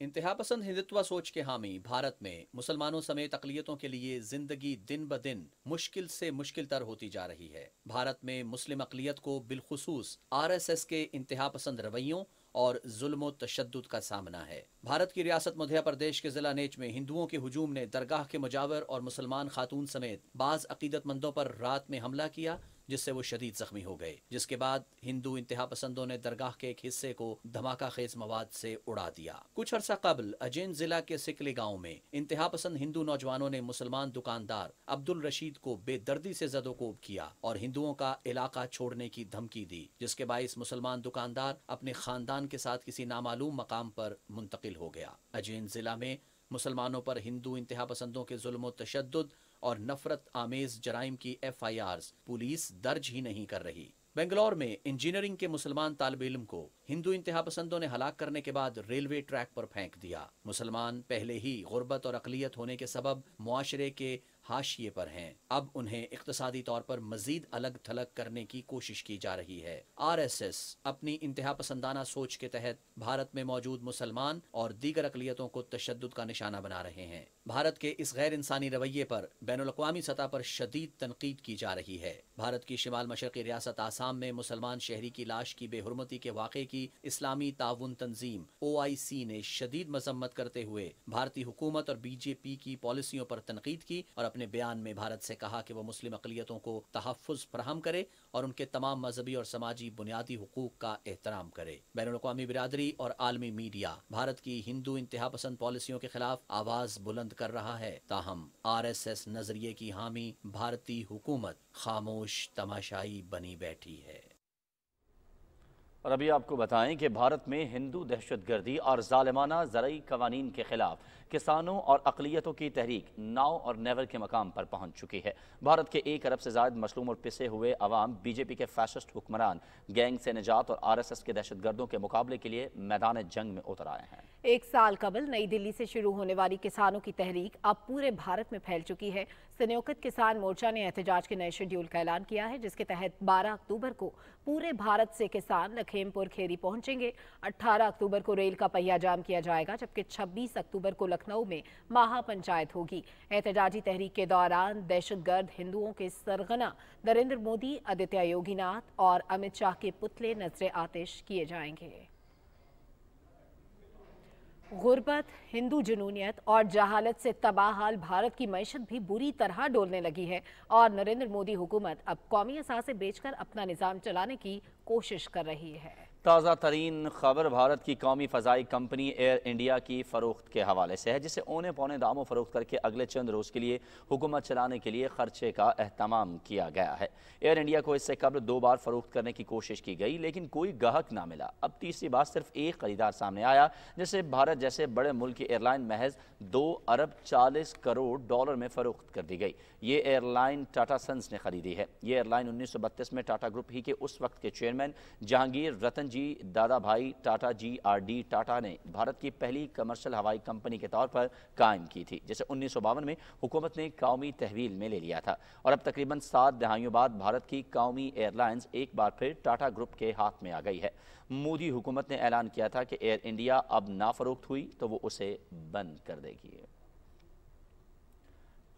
انتہا پسند ہندتوا سوچ کے حامی بھارت میں مسلمانوں سمیت اقلیتوں کے لیے زندگی دن بدن مشکل سے مشکل تر ہوتی جا رہی ہے۔ بھارت میں مسلم اقلیت کو بالخصوص RSS کے انتہا پسند رویوں اور ظلم و تشدد کا سامنا ہے۔ بھارت کی ریاست مدھیہ پردیش کے ضلع نیچ میں ہندوؤں کے ہجوم نے درگاہ کے مجاور اور مسلمان خاتون سمیت بعض عقیدت مندوں پر رات میں حملہ کیا، جس سے وہ شدید زخمی ہو گئے، جس کے بعد ہندو انتہا پسندوں نے درگاہ کے ایک حصے کو دھماکہ خیز مواد سے اڑا دیا۔ کچھ عرصہ قبل اجین ضلع کے سکلی گاؤں میں انتہا پسند ہندو نوجوانوں نے مسلمان دکاندار عبد الرشید کو بے دردی سے زد و کوب کیا اور ہندوؤں کا علاقہ چھوڑنے کی دھمکی دی، جس کے باعث مسلمان دکاندار اپنے خاندان کے ساتھ کسی نامعلوم مقام پر منتقل ہو گیا۔ اجین ضلع میں مسلمانوں پر ہندو انتہا پسندوں کے ظلم و تشدد اور نفرت آمیز جرائم کی FIRs پولیس درج ہی نہیں کر رہی۔ बेंगलौर में इंजीनियरिंग के मुसलमान तालिब इल्म को हिंदू इंतहा पसंदों ने हलाक करने के बाद रेलवे ट्रैक पर फेंक दिया। मुसलमान पहले ही गुर्बत और अकलियत होने के सबब मुआशरे के हाशिए पर हैं। अब उन्हें इक्तिसादी तौर पर मजीद अलग थलग करने की कोशिश की जा रही है। RSS अपनी इंतहा पसंदाना सोच के तहत भारत में मौजूद मुसलमान और दीगर अकलियतों को तशद्दुद का निशाना बना रहे हैं। भारत के इस गैर इंसानी रवैये पर बैनुल-अक़वामी सतह पर शदीद तनकीद की जा रही है। भारत की शिमाल मशरक़ी रियासत आसाम में मुसलमान शहरी की लाश की बेहुरमती के वाक़े की इस्लामी ताउन तंजीम OIC ने शदीद मजम्मत करते हुए भारतीय हुकूमत और BJP की पॉलिसियों पर तनकीद की और अपने बयान में भारत से कहा कि वो मुस्लिम अक़लियतों को तहफ़्फ़ुज़ फराहम करे और उनके तमाम मजहबी और समाजी बुनियादी हुकूक का एहतराम करे। बैनुल-अक़वामी बिरादरी और आलमी मीडिया भारत की हिंदू इंतहा पसंद पॉलिसियों के खिलाफ आवाज़ बुलंद कर रहा है, ताहम RSS नजरिए की हामी भारतीय हुकूमत खामोश तमाशाई बनी बैठी है। और अभी आपको बताएं कि भारत में हिंदू दहशतगर्दी और ज़ालिमाना ज़रई कवानीन के खिलाफ किसानों और अक़लियतों की तहरीक नाउ और नेवर के मकाम पर पहुंच चुकी है। भारत के 1 अरब से ज़ायद मसलूम और पिसे हुए अवाम BJP के फैसिस्ट हुक्मरान गैंग से निजात और RSS के दहशतगर्दों के मुकाबले के लिए मैदान जंग में उतर आए हैं। 1 साल कबल नई दिल्ली से शुरू होने वाली किसानों की तहरीक अब पूरे भारत में फैल चुकी है। संयोजित किसान मोर्चा ने एहतजाज के नए शेड्यूल का ऐलान किया है, जिसके तहत 12 अक्टूबर को पूरे भारत से किसान लखीमपुर खेरी पहुंचेंगे। 18 अक्टूबर को रेल का पहिया जाम किया जाएगा, जबकि 26 अक्टूबर को लखनऊ में महापंचायत होगी। एहतजाजी तहरीक के दौरान दहशतगर्द हिंदुओं के सरगना नरेंद्र मोदी, आदित्य योगीनाथ और अमित शाह के पुतले नजरे आतिश किए जाएंगे। गुर्बत, हिंदू जुनूनियत और जहालत से तबाहाल भारत की मईशत भी बुरी तरह डोलने लगी है और नरेंद्र मोदी हुकूमत अब कौमी असासे बेचकर अपना निज़ाम चलाने की कोशिश कर रही है। ताज़ा तरीन खबर भारत की कौमी फ़ज़ाई कंपनी एयर इंडिया की फ़रोख्त के हवाले से है, जिसे औने पौने दामों फ़रोख्त करके अगले चंद रोज़ के लिए हुकूमत चलाने के लिए खर्चे का एहतमाम किया गया है। एयर इंडिया को इससे कबल 2 बार फ़रोख्त करने की कोशिश की गई, लेकिन कोई गाहक ना मिला। अब तीसरी बार सिर्फ एक खरीदार सामने आया, जिसे भारत जैसे बड़े मुल्क की एयरलाइन महज 2 अरब 40 करोड़ डॉलर में फ़रोख्त कर दी गई। ये एयरलाइन टाटा सन्स ने खरीदी है। ये एयरलाइन 1932 में टाटा ग्रुप ही के उस वक्त के चेयरमैन जहांगीर रतन जी दादा भाई टाटा GRD टाटा ने भारत की पहली कमर्शियल हवाई कंपनी के तौर पर कायम की थी, जिसे 1952 में हुकूमत ने कौमी तहवील में ले लिया था। और अब तकरीबन 7 दहाइयों बाद भारत की कौमी एयरलाइंस एक बार फिर टाटा ग्रुप के हाथ में आ गई है। मोदी हुकूमत ने ऐलान किया था कि एयर इंडिया अब ना फरोख्त हुई तो वो उसे बंद कर देगी।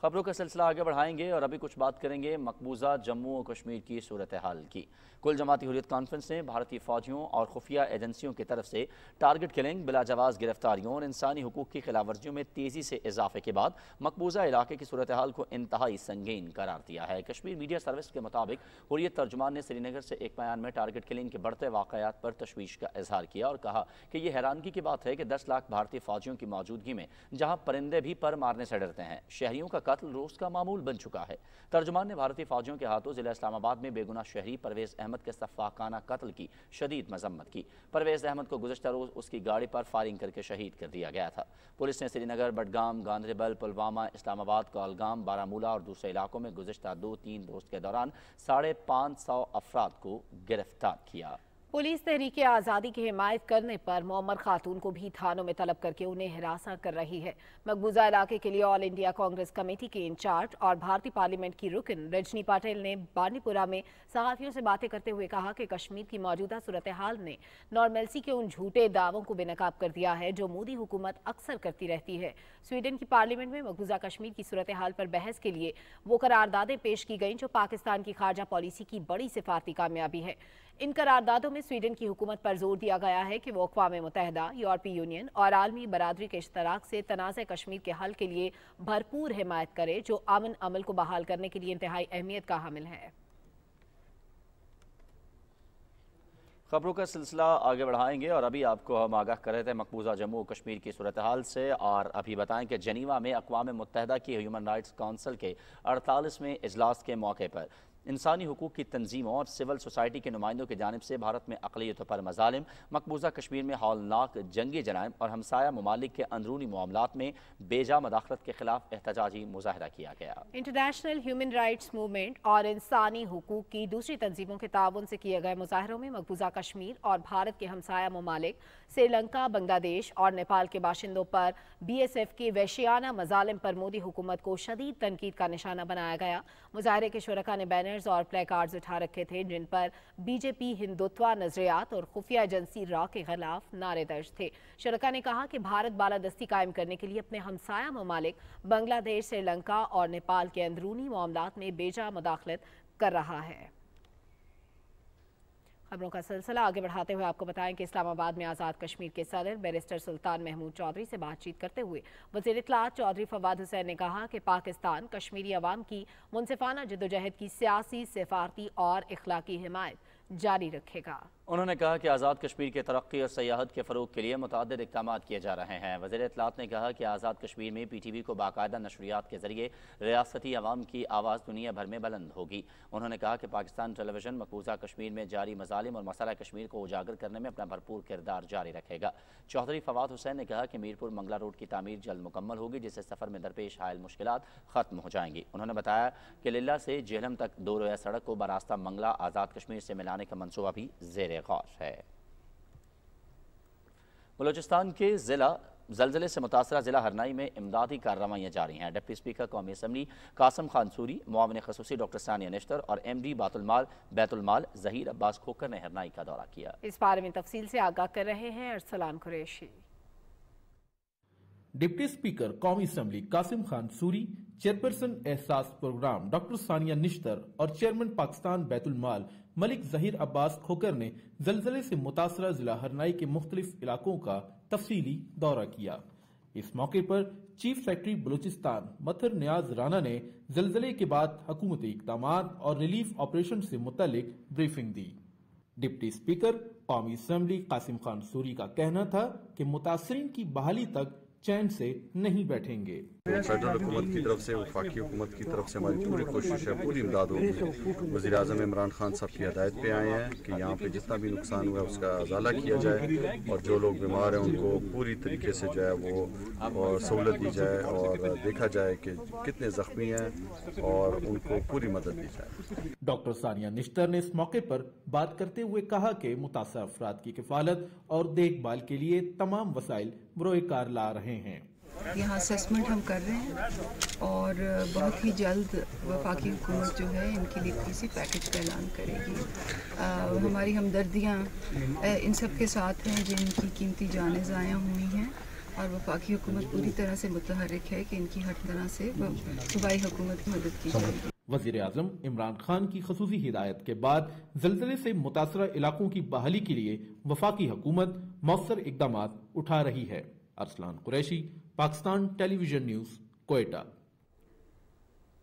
खबरों का सिलसिला आगे बढ़ाएंगे और अभी कुछ बात करेंगे मकबूजा जम्मू और कश्मीर की सूरत हाल की। कुल जमाती हुर्रियत कॉन्फ्रेंस ने भारतीय फौजियों और खुफिया एजेंसियों की तरफ से टारगेट किलिंग, बिलाजवाज गिरफ्तारियों और इंसानी हुकूक की खिलाफ वर्जियों में तेज़ी से इजाफे के बाद मकबूजा इलाके की सूरत हाल को इंतहाई संगीन करार दिया है। कश्मीर मीडिया सर्विस के मुताबिक हुर्रियत तर्जुमान ने श्रीनगर से एक बयान में टारगेट किलिंग के बढ़ते वाक़यात पर तशवीश का इजहार किया और कहा कि यह हैरानगी की बात है कि 10 लाख भारतीय फौजियों की मौजूदगी में जहाँ परिंदे भी पर मारने से डरते हैं, शहरियों का कत्ल रोज का मामूल बन चुका है। तर्जुमान ने भारतीय फौजियों के हाथों जिला इस्लामाबाद में बेगुनाह शहरी परवेज अहमद के सफाकाना कत्ल की शदीद मजम्मत की। परवेज अहमद को गुज़श्ता रोज उसकी गाड़ी पर फायरिंग करके शहीद कर दिया गया था। पुलिस ने श्रीनगर, बडगाम, गांधरबल, पुलवामा, इस्लामाबाद, कोलगाम, बारामूला और दूसरे इलाकों में गुज़श्ता 2-3 रोज के दौरान 550 अफराद को गिरफ्तार किया। पुलिस तहरीक आज़ादी की हिमायत करने पर मोअम्मर खातून को भी थानों में तलब करके उन्हें हिरासा कर रही है। मकबूजा इलाके के लिए ऑल इंडिया कांग्रेस कमेटी के इंचार्ज और भारतीय पार्लियामेंट की रुकन रजनी पाटिल ने बानीपुरा में सहाफ़ियों से बातें करते हुए कहा कि कश्मीर की मौजूदा सूरत हाल ने नॉर्मलसी के उन झूठे दावों को बेनकाब कर दिया है जो मोदी हुकूमत अक्सर करती रहती है। स्वीडन की पार्लियामेंट में मकबूजा कश्मीर की सूरत हाल पर बहस के लिए वो करारदादें पेश की गईं जो पाकिस्तान की खारजा पॉलिसी की बड़ी सिफारती कामयाबी है। इन करारदादों में स्वीडन की हुकूमत पर जोर दिया गया है कि वो अक़वाम मुत्तहिदा, यूरोपीय यूनियन और आलमी बरादरी के इश्तराक से तनाज़ कश्मीर के हल के लिए भरपूर हिमायत करे, जो अमन अमल को बहाल करने के लिए इंतहाई अहमियत का हामिल है। खबरों का सिलसिला आगे बढ़ाएंगे और अभी आपको हम आगाह कर रहे थे मकबूजा जम्मू कश्मीर की सूरत हाल से। और अभी बताएं कि जनीवा में अक़वाम मुत्तहिदा की ह्यूमन राइट्स काउंसिल के 48वें इजलास के मौके पर इंसानी हुकूक की तंजीमों और सिविल सोसाइटी के नुमाइंदों की जानिब से भारत में अक़लियतों पर मज़ालिम, मकबूजा कश्मीर में हौलनाक जंगी जराइम और हमसाया ममालिक के अंदरूनी मामलात में बेजा मदाखलत के खिलाफ एहतजाजी मुजाहरा किया गया। इंटरनेशनल ह्यूमन राइट्स मूवमेंट और इंसानी हुकूक की दूसरी तंजीमों के ताउन से किए गए मुजाहरों में मकबूजा कश्मीर और भारत के हमसाया ममालिक श्रीलंका, बांग्लादेश और नेपाल के बाशिंदों पर BSF के वहशियाना मज़ालिम पर मोदी हुकूमत को शदीद तनकीद का निशाना बनाया गया। मुजाहरे के शुरका ने बैनर्स और प्ले कार्ड्स उठा रखे थे जिन पर BJP हिंदुत्व नजरियात और खुफिया एजेंसी रॉ के खिलाफ नारे दर्ज थे। शुरका ने कहा कि भारत बालादस्ती कायम करने के लिए अपने हमसाया ममालिक बांग्लादेश, श्रीलंका और नेपाल के अंदरूनी मामलात में बेजा मुदाखलत कर रहा है। खबरों का सिलसिला आगे बढ़ाते हुए आपको बताएं कि इस्लामाबाद में आज़ाद कश्मीर के सदर बैरिस्टर सुल्तान महमूद चौधरी से बातचीत करते हुए वज़ीर इत्तलात चौधरी फवाद हुसैन ने कहा कि पाकिस्तान कश्मीरी अवाम की मुनसिफाना जद्दोजहद की सियासी, सफारती और इखलाकी हिमायत जारी रखेगा। उन्होंने कहा कि आज़ाद कश्मीर की तरक्की और सयाहत के फ़रोग के लिए मुतअद्दिद इक़दाम किए जा रहे हैं। वज़ीर इत्तलात ने कहा कि आज़ाद कश्मीर में PTV को बाकायदा नशरियात के ज़रिए रियासती अवाम की आवाज़ दुनिया भर में बुलंद होगी। उन्होंने कहा कि पाकिस्तान टेलीविज़न मकबूजा कश्मीर में जारी मज़ालिम और मसला कश्मीर को उजागर करने में अपना भरपूर किरदार जारी रखेगा। चौधरी फवाद हुसैन ने कहा कि मीरपुर मंगला रोड की तामीर जल्द मुकम्मल होगी जिससे सफ़र में दरपेश हायल मुश्किलात ख़त्म हो जाएंगी। उन्होंने बताया कि लिल्ला से जेहलम तक 2 रोया सड़क को बरास्ता मंगला आज़ाद कश्मीर से मिलाने का मंसूबा भी ज़ेरे गौर है। बलूचिस्तान के ज़लज़ले से मुतासरा ज़िला हरनाई में इमदादी कार्रवाइयाँ जारी हैं। डिप्टी स्पीकर कौमी असम्बली कासिम खान सूरी, मुआविन ख़ुसूसी डॉक्टर सानिया निश्तर और MD बैतुलमाल ज़हीर अब्बास खोकर ने हरनाई का दौरा किया। इस बारे में तफसील से आगाह कर रहे हैं अरसलान कुरैशी। डिप्टी स्पीकर कौमी असम्बली कासिम खान सूरी, चेयरपर्सन एहसास प्रोग्राम डॉक्टर सानिया निश्तर और चेयरमैन पाकिस्तान बैतुलमाल मलिक ज़हीर अब्बास खोकर ने ज़लज़ले से मुतासरा जिला हरनाई के मुख्तलिफ इलाकों का तफसीली दौरा किया। इस मौके पर चीफ सेक्रेटरी बलूचिस्तान मथर नियाज राना ने ज़लज़ले के बाद हुकूमती इक़दामात और रिलीफ ऑपरेशन से मुतल्लिक ब्रीफिंग दी। डिप्टी स्पीकर कौमी असम्बली कासिम खान सूरी का कहना था कि मुतासरीन की बहाली तक चैन से नहीं बैठेंगे। फेडरल हुकूमत की तरफ से, वफाकी हुकूमत की तरफ से हमारी पूरी कोशिश है, पूरी इमदाद होगी। वज़ीर आज़म इमरान खान साहब की हिदायत पे आए हैं कि यहाँ पे जितना भी नुकसान हुआ है उसका अजाला किया जाए और जो लोग बीमार हैं उनको पूरी तरीके से जो है वो सहूलत दी जाए और देखा जाए कि कितने ज़ख्मी हैं और उनको पूरी मदद दी जाए। डॉक्टर सानिया निश्तर ने इस मौके पर बात करते हुए कहा कि मुतासर अफराद की किफालत और देखभाल के लिए तमाम वसाइल बरोएकार ला रहे हैं। यहाँ असेसमेंट हम कर रहे हैं और बहुत ही जल्द वफाकी हुकूमत जो है इनके लिए किसी पैकेज का ऐलान करेगी। हमारी हमदर्दियाँ इन सब के साथ हैं जिनकी कीमती जानें ज़ाया हुई हैं और वफाकी हुकूमत पूरी तरह से मुतहर्रिक है कि इनकी हर तरह से सूबाई हुकूमत की मदद की जाएगी। वज़ीर आज़म इमरान खान की ख़ुसूसी हिदायत के बाद ज़लज़ले से मुतासरा इलाकों की बहाली के लिए वफाकी हुकूमत मौसर इक़दामात उठा रही है। Arsalan Qureshi, Pakistan television news, Quetta.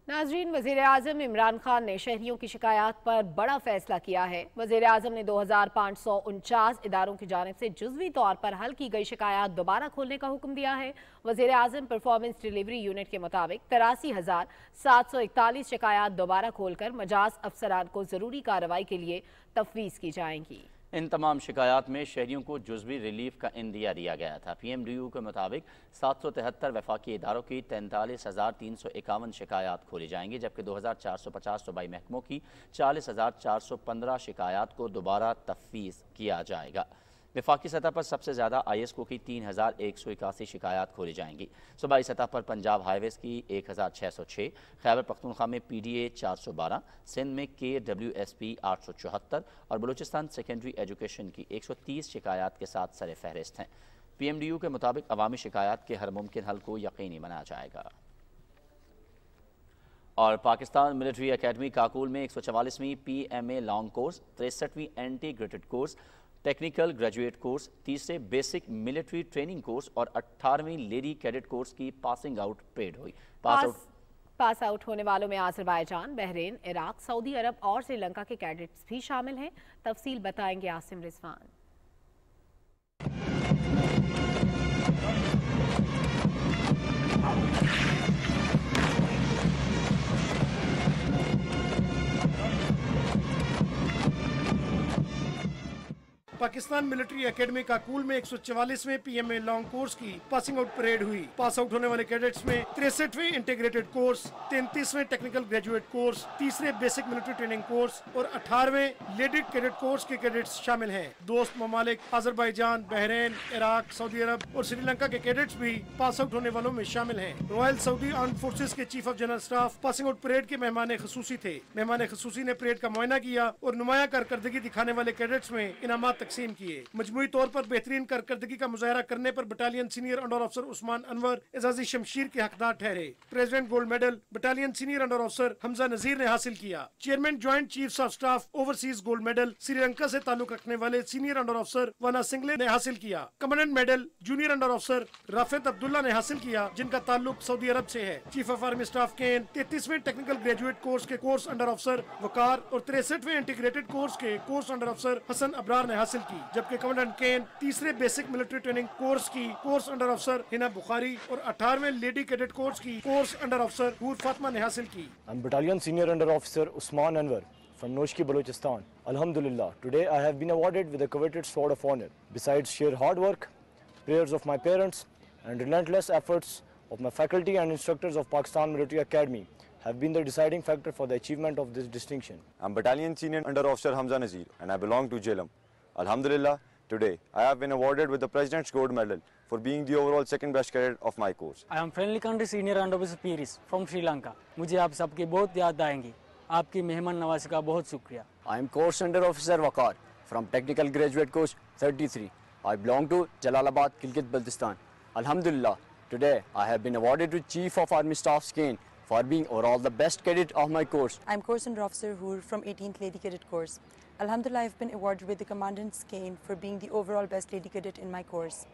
नाजरीन, वज़ीर आज़म इमरान खान ने शहरियों की शिकायत पर बड़ा फैसला किया है। वज़ीर आज़म ने 2549 इदारों की जानिब से जुज़वी तौर पर हल की गई शिकायत दोबारा खोलने का हुक्म दिया है। वज़ीर आज़म परफॉर्मेंस डिलीवरी यूनिट के मुताबिक 83,741 शिकायत दोबारा खोलकर मजाज अफसरान को ज़रूरी कार्रवाई के लिए तफवीज़ की जाएंगी। इन तमाम शिकायत में शहरियों को जुज़वी रिलीफ का इंदिया दिया गया था। PMDU के मुताबिक 773 वफाकी इदारों की 43,351 शिकायत खोली जाएंगी जबकि 2,450 सूबाई महकमों की 40,415 शिकायत को दोबारा तफवीज़ किया जाएगा। वफाकी सतह पर सबसे ज़्यादा ISCO की 3,181 शिकायत खोली जाएंगी। सूबाई सतह पर पंजाब हाईवेज़ की 1,606, खैबर पख्तूनख्वा में PDA 412, सिंध में KWSP 874 और बलूचिस्तान सेकेंडरी एजुकेशन की 130 शिकायत के साथ सर फहरिस्त हैं। PMDU के मुताबिक अवामी शिकायत के हर मुमकिन हल को यकीनी बनाया जाएगा। और पाकिस्तान मिलिट्री अकेडमी काकुल में 144वीं PMA लॉन्ग कोर्स, 63वीं integrated course, technical graduate course, तीसरे बेसिक मिलिट्री ट्रेनिंग कोर्स और 18वीं लेडी कैडेट कोर्स की पासिंग आउट परेड हुई। पास आउट होने वालों में Azerbaijan, Bahrain, Iraq, Saudi Arab और श्रीलंका के कैडेट्स भी शामिल हैं। तफसील बताएंगे आसिम रिजवान। पाकिस्तान मिलिट्री एकेडमी काकूल में 144वें PMA लॉन्ग कोर्स की पासिंग आउट परेड हुई। पास आउट होने वाले कैडेट्स में 63वें इंटीग्रेटेड कोर्स, 33वें टेक्निकल ग्रेजुएट कोर्स, 3रे बेसिक मिलिट्री ट्रेनिंग कोर्स और 18वें लेडी कैडेट कोर्स के कैडेट्स शामिल हैं। दोस्त ममालिक Azerbaijan, Bahrain, Iraq, Saudi Arab और श्रीलंका के कैडेट्स भी पास आउट होने वालों में शामिल हैं। रॉयल सऊदी आर्म्ड फोर्सेस के chief of general staff passing out parade के मेहमान खसूसी थे। मेहमान खसूसी ने परेड का मुआयना किया और नुमाया कारकर्दगी दिखाने वाले कैडेट्स में इनामात तकसीम किए। मजमूई तौर पर बेहतरीन कारकर्दगी का मुजाहरा करने पर battalion senior under officer Usman Anwar एजाजी शमशीर के हकदार ठहरे। President gold medal battalion senior under officer Hamza Nazir ने हासिल किया। Chairman joint chiefs of staff overseas gold medal Sri Lanka से ताल्लुक रखने वाले सीनियर अंडर ऑफिसर वना सिंगले ने हासिल किया। Commandant medal junior under officer Rafat Abdullah ने हासिल किया, जिनका ताल्लुक सऊदी अरब से है। Chief of army staff cane 33वें टेक्निकल ग्रेजुएट कोर्स के कोर्स अंडर ऑफिसर वकार और 63वें इंटीग्रेटेड कोर्स के course under officer Hassan Abrar ने हासिल की, जबकि कमांडेंट केन 3रे बेसिक मिलिट्री ट्रेनिंग कोर्स की course under officer Hina Bukhari और 18वें लेडी कैडेट कोर्स की कोर्स अंडर ऑफिसर हूर फातिमा ने हासिल की। Battalion senior under officer Usman Anwar from Noshki, Balochistan. Alhamdulillah, today I have been awarded with the coveted Sword of Honor. Besides sheer hard work, prayers of my parents and relentless efforts of my faculty and instructors of Pakistan Military Academy have been the deciding factor for the achievement of this distinction. I'm Battalion Senior Under Officer Hamza Nazir and I belong to Jhelum. Alhamdulillah, today I have been awarded with the President's Gold Medal for being the overall second best cadet of my course. I am Friendly Country Senior Under Officer Piris from Sri Lanka. मुझे आप सबके बहुत याद आएंगी। आपकी मेहमान नवाजी का बहुत शुक्रिया। I am Course Under Officer Waqar from Technical Graduate Course 33. I belong to Jalalabad, Gilgit-Baltistan. Alhamdulillah, today I have been awarded with Chief of Army Staff Skane for being overall the best cadet of my course. I am Course Under Officer Hoor from 18th Lady Cadet Course. Alhamdulillah, I have been awarded with the Commandant Skane for being the overall best Lady Cadet in my course.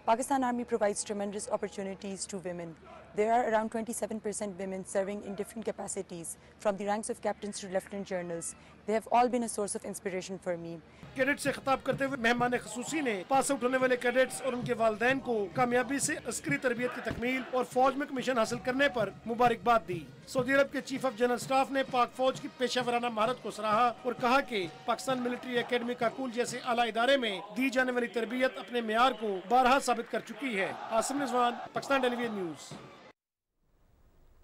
Pakistan Army provides tremendous opportunities to women. There are around 27% women serving in different capacities, from the ranks of captains to lieutenant generals. They have all been a source of inspiration for me. Cadet से खिताब करते हुए मेहमान खसूसी ने पास out होने वाले cadets और उनके वालिदैन को कामयाबी से अस्करी तरबियत की तकमील और फौज में कमीशन हासिल करने पर मुबारकबाद दी। सऊदी अरब के चीफ ऑफ जनरल स्टाफ ने पाक फौज की पेशावराना महारत को सराहा और कहा कि पाकिस्तान मिलिट्री एकेडमी काकूल जैसे आला इदारे में दी जाने वाली तरबियत अपने मेयार को बारहा साबित कर चुकी है। Asim Rizwan, Pakistan television news.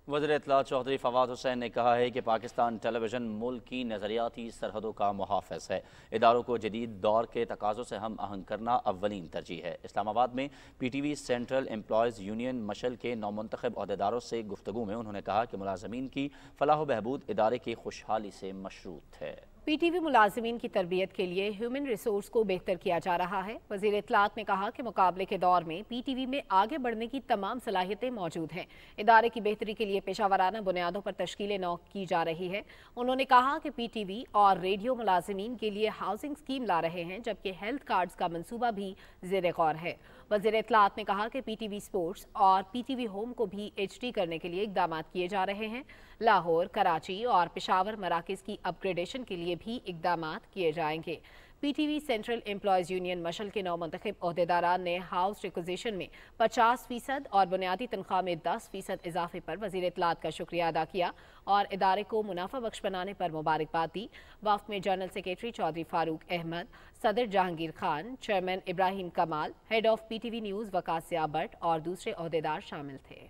वज़ीर इत्तलात चौधरी फवाद हुसैन ने कहा है कि पाकिस्तान टेलीविज़न मुल्क की नज़रियाती सरहदों का मुहाफ़िज़ है। इदारों को जदीद दौर के तकाज़ों से हम आहंग करना अव्वलीन तरजीह है। इस्लामाबाद में PTV सेंट्रल एम्प्लॉयज़ यूनियन मशल के नौमुंतखब अहदेदारों से गुफ्तगू में उन्होंने कहा कि मुलाज़मीन की फलाह बहबूद इदारे की खुशहाली से मशरूत है। PTV मुलाजिमीन की तरबियत के लिए ह्यूमन रिसोर्स को बेहतर किया जा रहा है। वज़ीर इत्तलात ने कहा कि मुकाबले के दौर में PTV में आगे बढ़ने की तमाम सलाहियतें मौजूद हैं। इदारे की बेहतरी के लिए पेशावराना बुनियादों पर तश्कीलें नौ की जा रही है। उन्होंने कहा कि PTV और रेडियो मुलाजिमीन के लिए हाउसिंग स्कीम ला रहे हैं, जबकि हेल्थ कार्ड्स का मंसूबा भी ज़ेर गौर है। वज़ीर इत्तलात ने कहा कि PTV स्पोर्ट्स और PTV होम को भी HD करने के लिए इक़दामात किए जा रहे हैं। लाहौर, कराची और पेशावर मराकज़ की अपग्रेडेशन के लिए भी इक़दामात किए जाएंगे। PTV सेंट्रल एम्प्लॉयज़ यूनियन मशल के नौमुंतखब अहदेदारान ने हाउस रिक्विजिशन में 50% और बुनियादी तनख्वाह में 10% इजाफे पर वज़ीर इत्तलात का शुक्रिया अदा किया और इदारे को मुनाफा बख्श बनाने पर मुबारकबाद दी। वफ़द में जनरल सेक्रेटरी चौधरी फारूक अहमद, सदर Jahangir Khan, chairman Ibrahim Kamal, head of PTV news Waqasia Bhatt और दूसरे अहदेदार शामिल थे।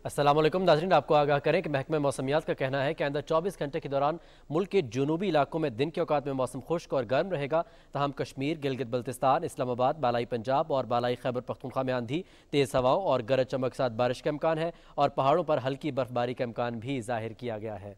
अस्सलाम वालेकुम नाज़रीन, आपको आगाह करें कि महकमे मौसमियात का कहना है कि आइंदा 24 घंटे के दौरान मुल्क के जुनूबी इलाकों में दिन के औकात में मौसम खुश्क और गर्म रहेगा। तहम कश्मीर, गिलगित बल्तिस्तान, इस्लामाबाद, बालाई पंजाब और बालाई खैबर पख्तूनख्वा में आंधी, तेज़ हवाओं और गरज चमक साथ बारिश का इम्कान है और पहाड़ों पर हल्की बर्फबारी का इम्कान भी जाहिर किया गया है।